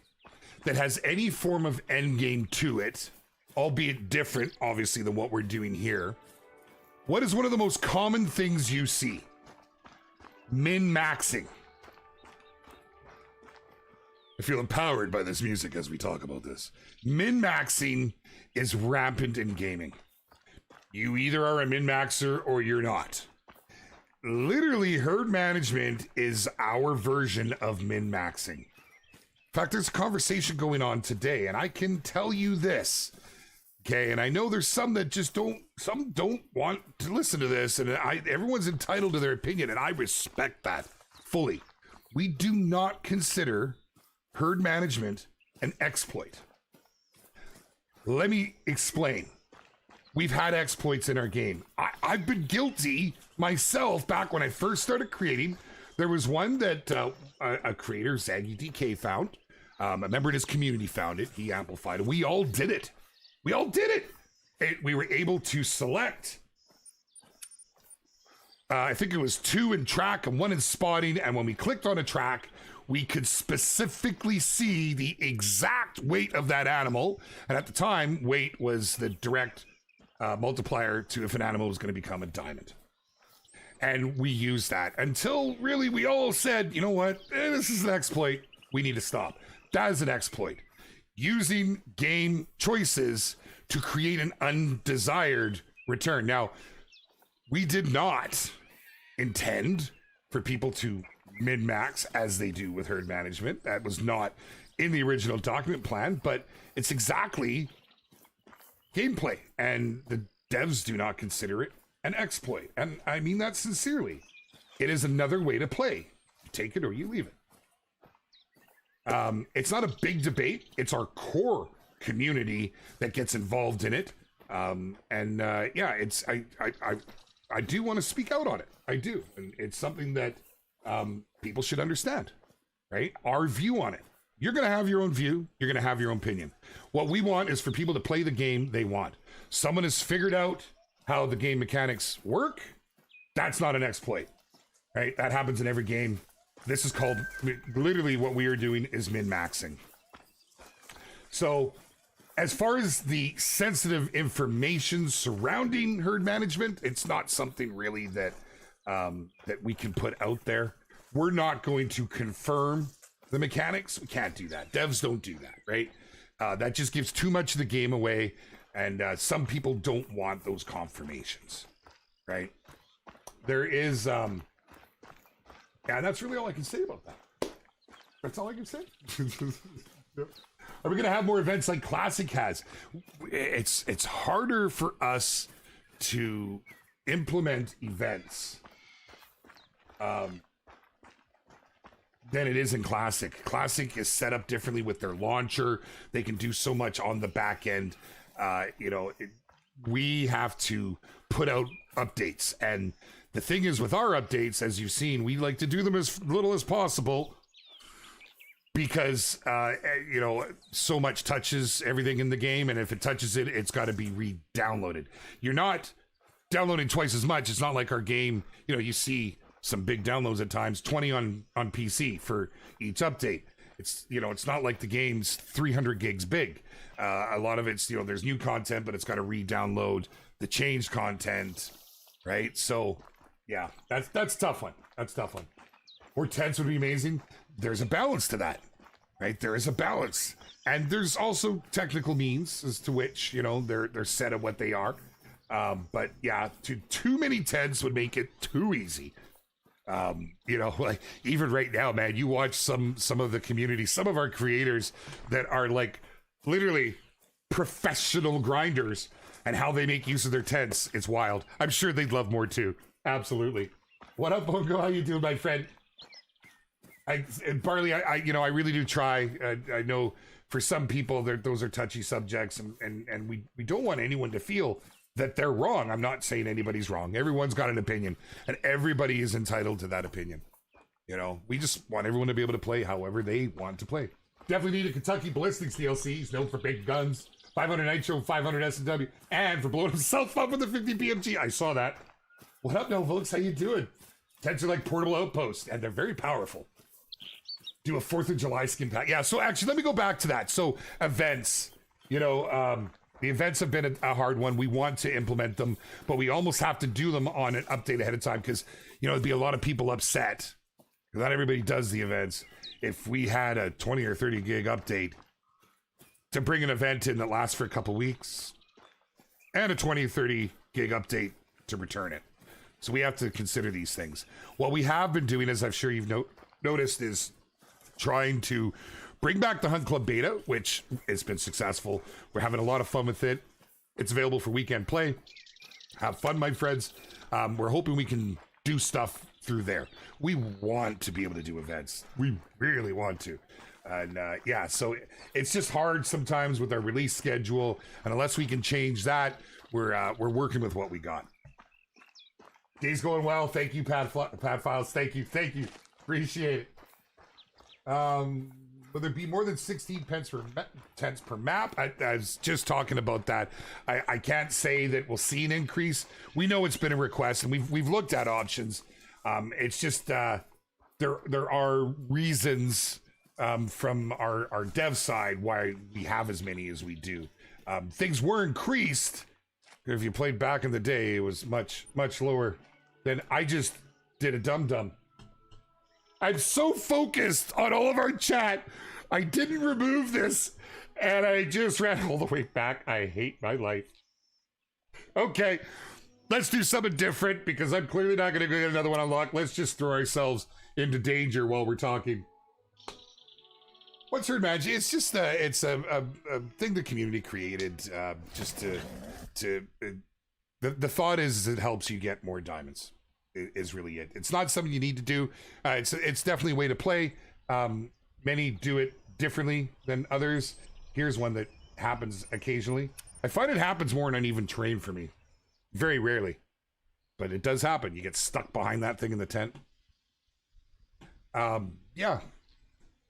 that has any form of end game to it, albeit different, obviously, than what we're doing here, what is one of the most common things you see? Min-maxing. I feel empowered by this music as we talk about this. Min-maxing is rampant in gaming. You either are a min-maxer or you're not. Literally, herd management is our version of min-maxing. In fact, there's a conversation going on today, and I can tell you this, okay? And I know there's some that just don't want to listen to this, and everyone's entitled to their opinion, and I respect that fully. We do not consider herd management an exploit. Let me explain. We've had exploits in our game. I've been guilty myself back when I first started creating. There was one that a creator, Zaggy DK, found. A member in his community found it. He amplified it. We all did it. We were able to select, I think it was 2 in track and 1 in spotting. And when we clicked on a track, we could specifically see the exact weight of that animal. And at the time, weight was the direct multiplier to if an animal was going to become a diamond. And we used that until really we all said, you know what, this is an exploit. We need to stop. That is an exploit. Using game choices to create an undesired return. Now, we did not intend for people to min-max as they do with herd management. That was not in the original document plan, but it's exactly gameplay, and the devs do not consider it an exploit. And I mean that sincerely. It is another way to play. You take it or you leave it. It's not a big debate. It's our core community that gets involved in it. Yeah, it's I do want to speak out on it. I do. And it's something that people should understand, right? Our view on it. You're going to have your own view. You're going to have your own opinion. What we want is for people to play the game they want. Someone has figured out how the game mechanics work. That's not an exploit, right? That happens in every game. This is called, literally what we are doing is min-maxing. So as far as the sensitive information surrounding herd management, it's not something really that that we can put out there. We're not going to confirm the mechanics. We can't do that. Devs don't do that, right? That just gives too much of the game away, and some people don't want those confirmations, right? There is, yeah, that's really all I can say about that. That's all I can say. Are we gonna have more events like Classic has? It's harder for us to implement events than it is in Classic. Classic is set up differently with their launcher. They can do so much on the back end. We have to put out updates. And the thing is with our updates, as you've seen, we like to do them as little as possible because, so much touches everything in the game. And if it touches it, it's got to be re-downloaded. You're not downloading twice as much. It's not like our game, you see some big downloads at times, 20 on PC for each update. It's, it's not like the game's 300 gigs big. A lot of it's, there's new content, but it's got to re-download the changed content, right? So, yeah, that's a tough one. That's a tough one. More tents would be amazing. There's a balance to that, right? There is a balance. And there's also technical means as to which, they're set at what they are. But yeah, too many tents would make it too easy. Like even right now, man, you watch some of the community, some of our creators that are like literally professional grinders and how they make use of their tents. It's wild. I'm sure they'd love more too. Absolutely. What up, Bongo? How you doing, my friend? Barley, I really do try. I know for some people those are touchy subjects, and we don't want anyone to feel that they're wrong. I'm not saying anybody's wrong. Everyone's got an opinion, and everybody is entitled to that opinion. We just want everyone to be able to play however they want to play. Definitely need a Kentucky Ballistics DLC. He's known for big guns, 500 Nitro, 500 S&W, and for blowing himself up with the 50 PMG. I saw that. What up, Novooks? How you doing? Tents are like portable outposts, and they're very powerful. Do a 4th of July skin pack. Yeah, so actually, let me go back to that. So events, you know, the events have been a hard one. We want to implement them, but we almost have to do them on an update ahead of time because, you know, there'd be a lot of people upset. Not everybody does the events. If we had a 20 or 30 gig update to bring an event in that lasts for a couple weeks and a 20 or 30 gig update to return it. So we have to consider these things. What we have been doing, as I'm sure you've noticed, is trying to bring back the Hunt Club beta, which has been successful. We're having a lot of fun with it. It's available for weekend play. Have fun, my friends. We're hoping we can do stuff through there. We want to be able to do events. We really want to. And yeah, so it's just hard sometimes with our release schedule. And unless we can change that, we're working with what we got. Day's going well. Thank you, Pad Files. Thank you. Appreciate it. Will there be more than 16 tents per map? I was just talking about that. I can't say that we'll see an increase. We know it's been a request, and we've looked at options. It's just there are reasons from our dev side why we have as many as we do. Things were increased. If you played back in the day, it was much lower. Then I just did a dum-dum. I'm so focused on all of our chat. I didn't remove this, and I just ran all the way back. I hate my life. Okay, let's do something different because I'm clearly not going to get another one unlocked. Let's just throw ourselves into danger while we're talking. What's Herd Magic? It's just a thing the community created just to the thought is it helps you get more diamonds. Is really it. It's not something you need to do. It's definitely a way to play. Many do it differently than others. Here's one that happens occasionally. I find it happens more in uneven terrain for me. Very rarely. But it does happen. You get stuck behind that thing in the tent. Yeah.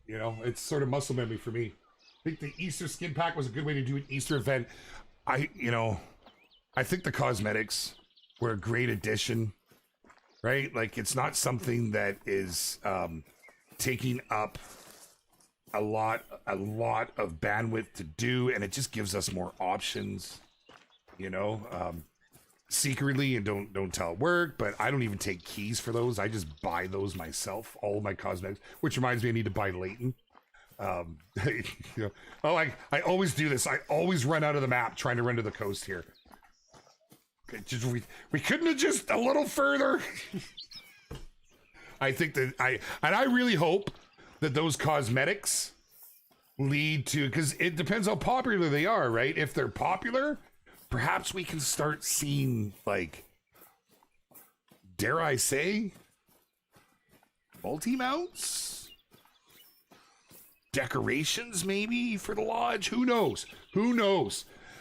You know, it's sort of muscle memory for me. I think the Easter skin pack was a good way to do an Easter event. I think the cosmetics were a great addition. Right? Like, it's not something that is taking up a lot of bandwidth to do, and it just gives us more options, you know, secretly, and don't tell at work, but I don't even take keys for those. I just buy those myself, all of my cosmetics, which reminds me I need to buy Leighton. You know, I always do this. I always run out of the map trying to run to the coast here. We couldn't have just a little further. I think that I really hope that those cosmetics lead to, because it depends how popular they are, right? If they're popular, perhaps we can start seeing, like, dare I say, multi-mounts? Decorations maybe for the lodge? Who knows?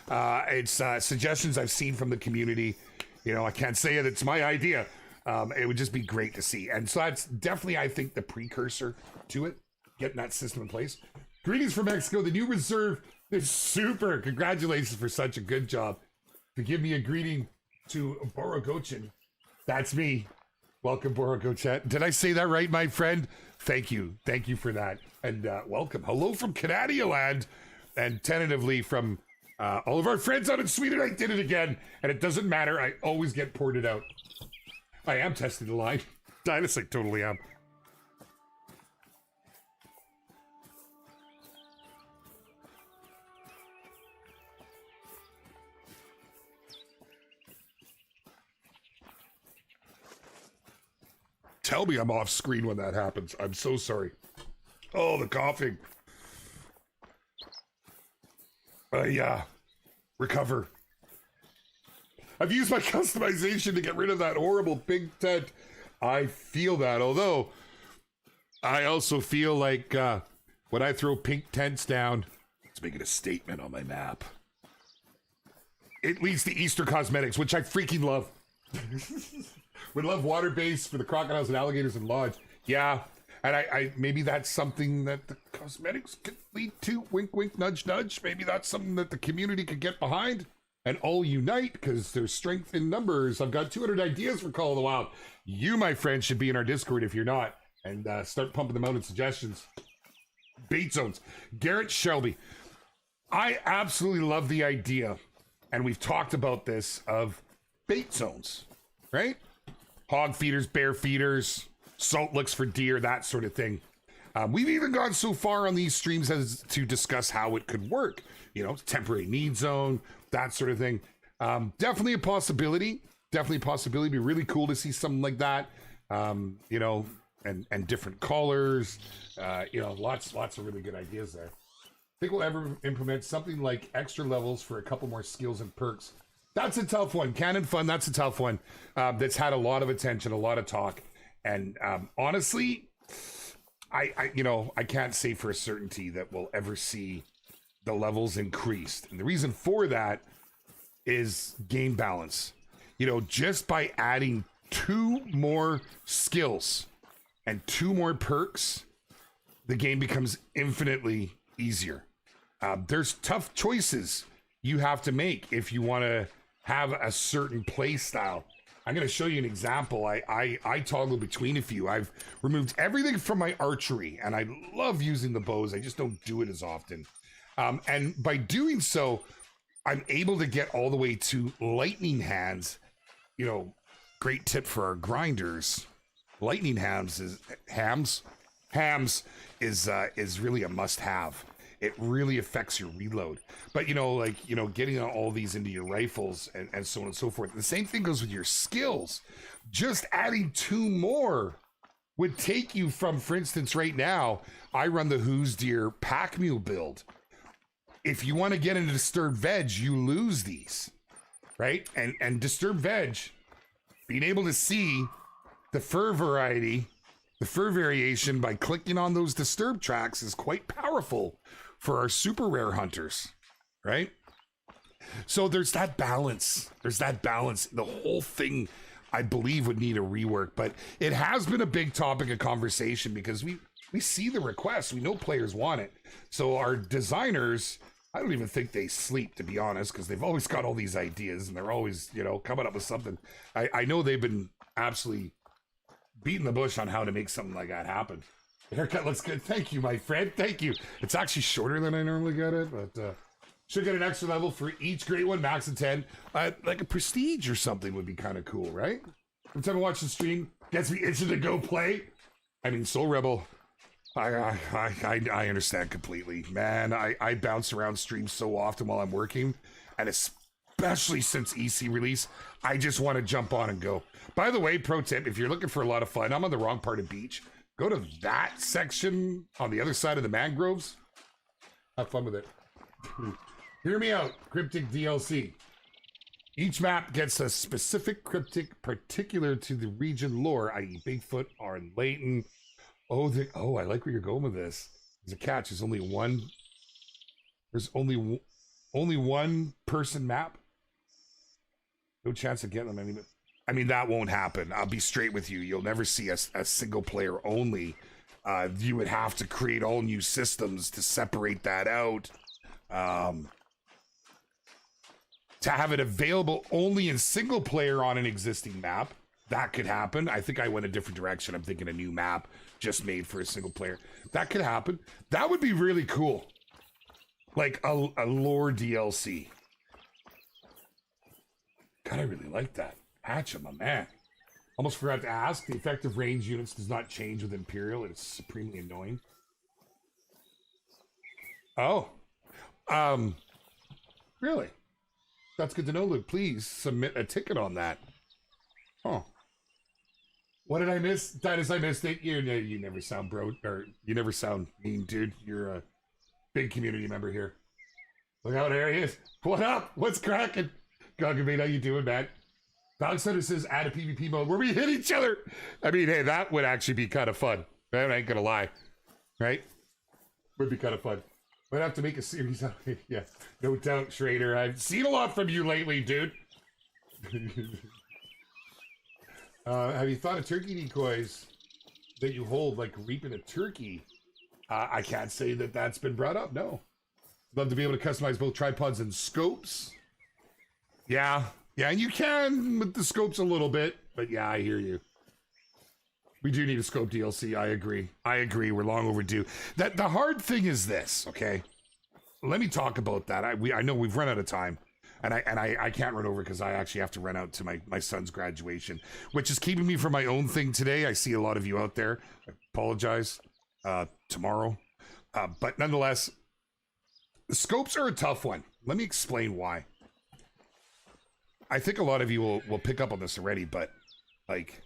It's suggestions I've seen from the community. You know, I can't say it. It's my idea. It would just be great to see. And so that's definitely, I think, the precursor to it, getting that system in place. Greetings from Mexico. The new reserve is super. Congratulations for such a good job. To give me a greeting to Borogochin. That's me. Welcome, Borogochin. Did I say that right, my friend? Thank you. Thank you for that. And welcome. Hello from Canada land. And tentatively from all of our friends out in Sweden. I did it again, and it doesn't matter. I always get ported out. I am testing the line. Dynasty totally am. Tell me I'm off screen when that happens. I'm so sorry. Oh, the coughing. Recover. I've used my customization to get rid of that horrible pink tent. I feel that, although I also feel like when I throw pink tents down, it's making a statement on my map. It leads to Easter cosmetics, which I freaking love. Would love water base for the crocodiles and alligators and lodge. Yeah, and I maybe that's something that the cosmetics could lead to. Wink, wink, nudge, nudge. Maybe that's something that the community could get behind. and all unite because there's strength in numbers. I've got 200 ideas for Call of the Wild. You, my friend, should be in our Discord if you're not, and start pumping them out in suggestions. Bait zones. Garrett Shelby. I absolutely love the idea, and we've talked about this, of bait zones, right? Hog feeders, bear feeders, salt licks for deer, that sort of thing. We've even gone so far on these streams as to discuss how it could work. You know, temporary need zone, that sort of thing. Definitely a possibility. Definitely a possibility. It'd be really cool to see something like that. You know, and different colors. You know, lots of really good ideas there. I think we'll ever implement something like extra levels for a couple more skills and perks. That's a tough one. Cannon Fun, that's a tough one. That's had a lot of attention, a lot of talk. And honestly, I can't say for a certainty that we'll ever see the levels increased. And the reason for that is game balance. You know, just by adding 2 more skills and 2 more perks, the game becomes infinitely easier. There's tough choices you have to make if you want to have a certain play style. I'm going to show you an example. I toggle between a few. I've removed everything from my archery, and I love using the bows. I just don't do it as often. And by doing so, I'm able to get all the way to lightning hands. You know, great tip for our grinders. Lightning hams is really a must-have. It really affects your reload. But, you know, like, you know, getting all these into your rifles and so on and so forth. The same thing goes with your skills. Just adding 2 more would take you from, for instance, right now, I run the Who's Deer Pack Mule build. If you want to get into Disturbed Veg, you lose these, right? And Disturbed Veg, being able to see the fur variety, the fur variation by clicking on those Disturbed tracks is quite powerful for our super rare hunters, right? So there's that balance. The whole thing, I believe, would need a rework, but it has been a big topic of conversation because we see the requests. We know players want it. So our designers, I don't even think they sleep, to be honest, because they've always got all these ideas and they're always, you know, coming up with something. I know they've been absolutely beating the bush on how to make something like that happen. The haircut looks good. Thank you, my friend. Thank you. It's actually shorter than I normally get it, but should get an extra level for each great one, max of 10. Like a prestige or something would be kind of cool, right? Every time I watch the stream, gets me itching to go play. I mean, Soul Rebel, I understand completely. Man, I bounce around streams so often while I'm working, and especially since EC release, I just want to jump on and go. By the way, pro tip, if you're looking for a lot of fun, I'm on the wrong part of beach. Go to that section on the other side of the mangroves. Have fun with it. Hear me out, Cryptic DLC. Each map gets a specific cryptic particular to the region lore, i.e. Bigfoot or Layton. Oh, I like where you're going with this. There's a catch. There's only one person map. No chance of getting them. I mean, that won't happen. I'll be straight with you. You'll never see a single player only. You would have to create all new systems to separate that out. To have it available only in single player on an existing map, that could happen. I think I went a different direction. I'm thinking a new map just made for a single player. That could happen. That would be really cool. Like a lore DLC. God, I really like that. Hatchet, my man. Almost forgot to ask. The effective range units does not change with Imperial. It's supremely annoying. Oh. Really? That's good to know, Luke. Please submit a ticket on that. Oh. What did I miss? Titus, I missed it. You never sound or you never sound mean, dude. You're a big community member here. Look how there he is. What up? What's cracking? Gogabate, how you doing, man? Dog Center says add a PvP mode where we hit each other. I mean, hey, that would actually be kind of fun. I ain't gonna lie. Right? Would be kind of fun. Might have to make a series out of it. Yeah, no doubt, Schrader. I've seen a lot from you lately, dude. Have you thought of turkey decoys that you hold, like reaping a turkey? I can't say that that's been brought up, no. Love to be able to customize both tripods and scopes. Yeah. Yeah, and you can with the scopes a little bit, but yeah, I hear you. We do need a scope DLC. I agree. I agree. We're long overdue. That the hard thing is this, okay? Let me talk about that. I know we've run out of time. And I can't run over because I actually have to run out to my son's graduation, which is keeping me from my own thing today. I see a lot of you out there. I apologize. Tomorrow. But nonetheless, the scopes are a tough one. Let me explain why. I think a lot of you will pick up on this already, but like,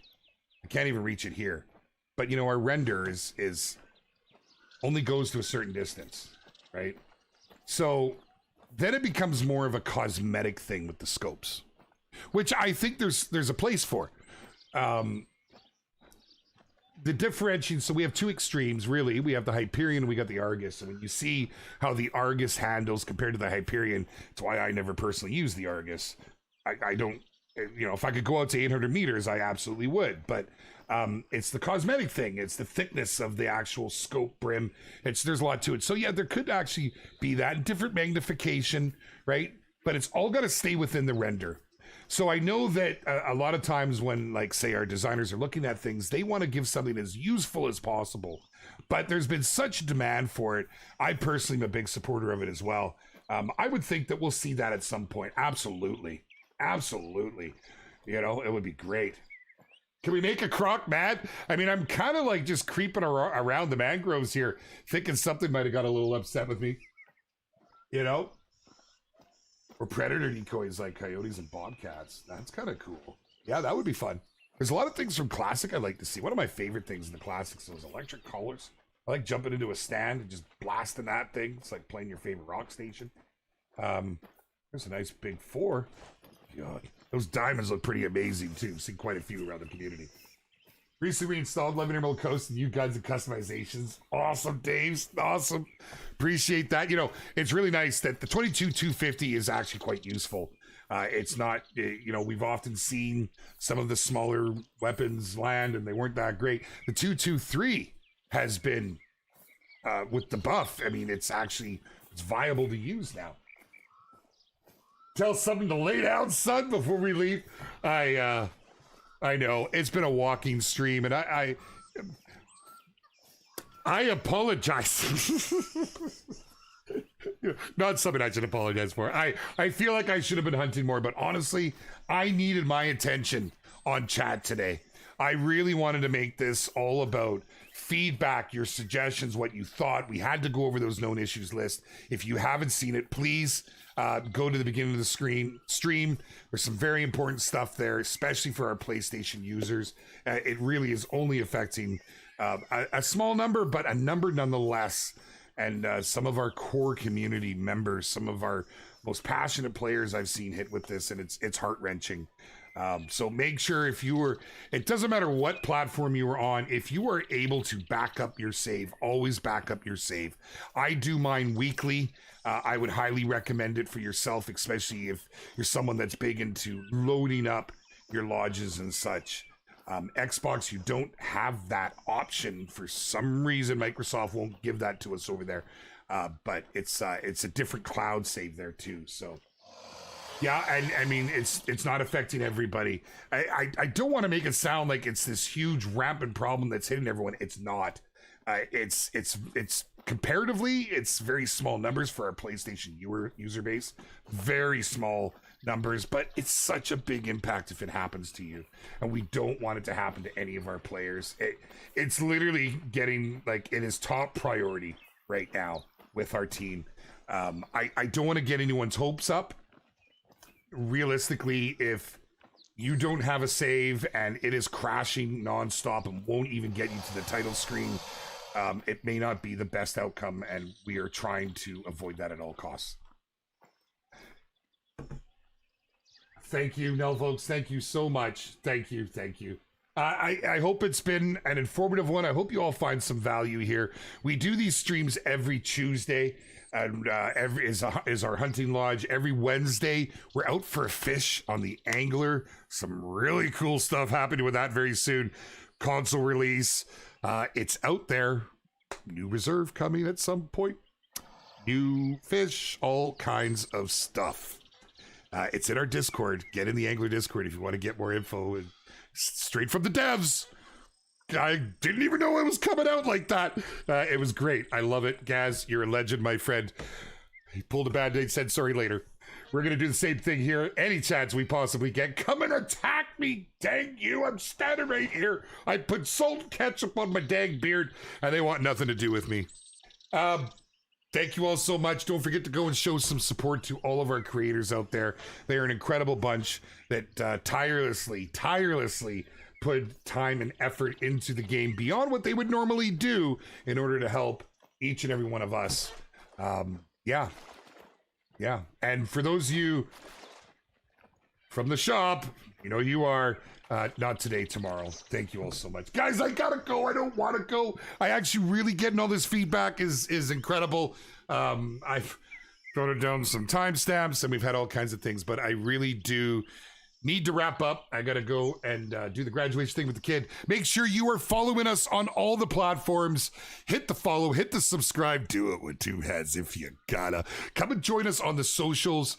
I can't even reach it here. But you know, our render is only goes to a certain distance, right? So then it becomes more of a cosmetic thing with the scopes, which I think there's a place for. The differentiation, so we have two extremes, really. We have the Hyperion and we got the Argus. And when you see how the Argus handles compared to the Hyperion, it's why I never personally use the Argus. I don't, you know, if I could go out to 800 meters, I absolutely would. But it's the cosmetic thing. It's the thickness of the actual scope brim. There's a lot to it. So yeah, there could actually be that different magnification, right? But it's all got to stay within the render. So I know that a lot of times when, like, say, our designers are looking at things, they want to give something as useful as possible. But there's been such demand for it. I personally am a big supporter of it as well. I would think that we'll see that at some point. Absolutely. Absolutely. You know, it would be great. Can we make a croc mad? I mean, I'm kind of like just creeping around the mangroves here, thinking something might have got a little upset with me. You know? Or predator decoys like coyotes and bobcats. That's kind of cool. Yeah, that would be fun. There's a lot of things from Classic I'd like to see. One of my favorite things in the Classics was electric collars. I like jumping into a stand and just blasting that thing. It's like playing your favorite rock station. There's a nice big 4. God, those diamonds look pretty amazing too. Seen quite a few around the community. Recently reinstalled 11 Emerald Coast and new guns and customizations. Awesome, Dave. Awesome. Appreciate that. You know, it's really nice that the 22-250 is actually quite useful. It's not, you know, we've often seen some of the smaller weapons land and they weren't that great. The 223 has been, with the buff, I mean, it's viable to use now. Tell something to lay down, son, before we leave. I know it's been a walking stream, and I apologize. Not something I should apologize for. I feel like I should have been hunting more, but honestly, I needed my attention on chat today. I really wanted to make this all about feedback, your suggestions, what you thought. We had to go over those known issues list. If you haven't seen it, please go to the beginning of the stream. There's some very important stuff there, especially for our PlayStation users. It really is only affecting a small number, but a number nonetheless. And some of our core community members, some of our most passionate players I've seen hit with this, and it's heart-wrenching. So make sure it doesn't matter what platform you were on, if you are able to back up your save, always back up your save. I do mine weekly. I would highly recommend it for yourself, especially if you're someone that's big into loading up your lodges and such. Xbox, you don't have that option. For some reason, Microsoft won't give that to us over there. But it's a different cloud save there too. So yeah, and I mean, it's not affecting everybody. I don't want to make it sound like it's this huge rampant problem that's hitting everyone. It's not. It's comparatively, it's very small numbers for our PlayStation user base. Very small numbers, but it's such a big impact if it happens to you. And we don't want it to happen to any of our players. It's literally getting, like, it is top priority right now with our team. I don't want to get anyone's hopes up. Realistically, if you don't have a save and it is crashing nonstop and won't even get you to the title screen, it may not be the best outcome, and we are trying to avoid that at all costs. Thank you, Nell, folks. Thank you so much. Thank you. I hope it's been an informative one. I hope you all find some value here. We do these streams every Tuesday, and is our hunting lodge. Every Wednesday, we're out for a fish on the Angler. Some really cool stuff happening with that very soon. Console release. It's out there. New reserve coming at some point. New fish, all kinds of stuff. It's in our Discord. Get in the Angler Discord if you want to get more info. Straight from the devs. I didn't even know it was coming out like that. It was great. I love it. Gaz, you're a legend, my friend. He pulled a band-aid, said sorry later. We're going to do the same thing here. Any chance we possibly get. Come and attack me, dang you. I'm standing right here. I put salt and ketchup on my dang beard, and they want nothing to do with me. Thank you all so much. Don't forget to go and show some support to all of our creators out there. They're an incredible bunch that tirelessly put time and effort into the game beyond what they would normally do in order to help each and every one of us. Yeah. And for those of you from the shop, you know you are, not today, tomorrow. Thank you all so much. Guys, I gotta go. I don't want to go. I actually really getting all this feedback is incredible. I've jotted down some timestamps and we've had all kinds of things, but I really do need to wrap up. I gotta go and do the graduation thing with the kid. Make sure you are following us on all the platforms. Hit the follow, hit the subscribe. Do it with two heads if you gotta. Come and join us on the socials.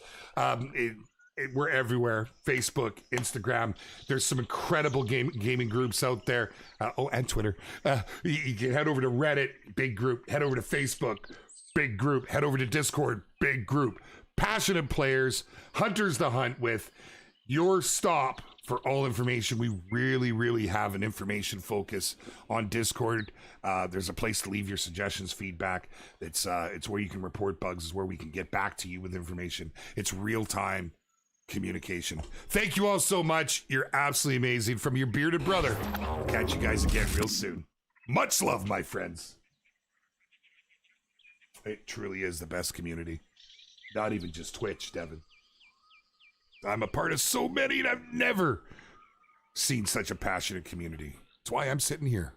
We're everywhere. Facebook, Instagram. There's some incredible gaming groups out there. And Twitter. You can head over to Reddit, big group. Head over to Facebook, big group. Head over to Discord, big group. Passionate players. Hunters to hunt with. Your stop for all information. We really have an information focus on Discord. There's a place to leave your suggestions, feedback. It's where you can report bugs. It's where we can get back to you with information. It's real-time communication. Thank you all so much. You're absolutely amazing. From your bearded brother. Catch you guys again real soon. Much love, my friends. It truly is the best community. Not even just Twitch, Devin. I'm a part of so many, and I've never seen such a passionate community. That's why I'm sitting here.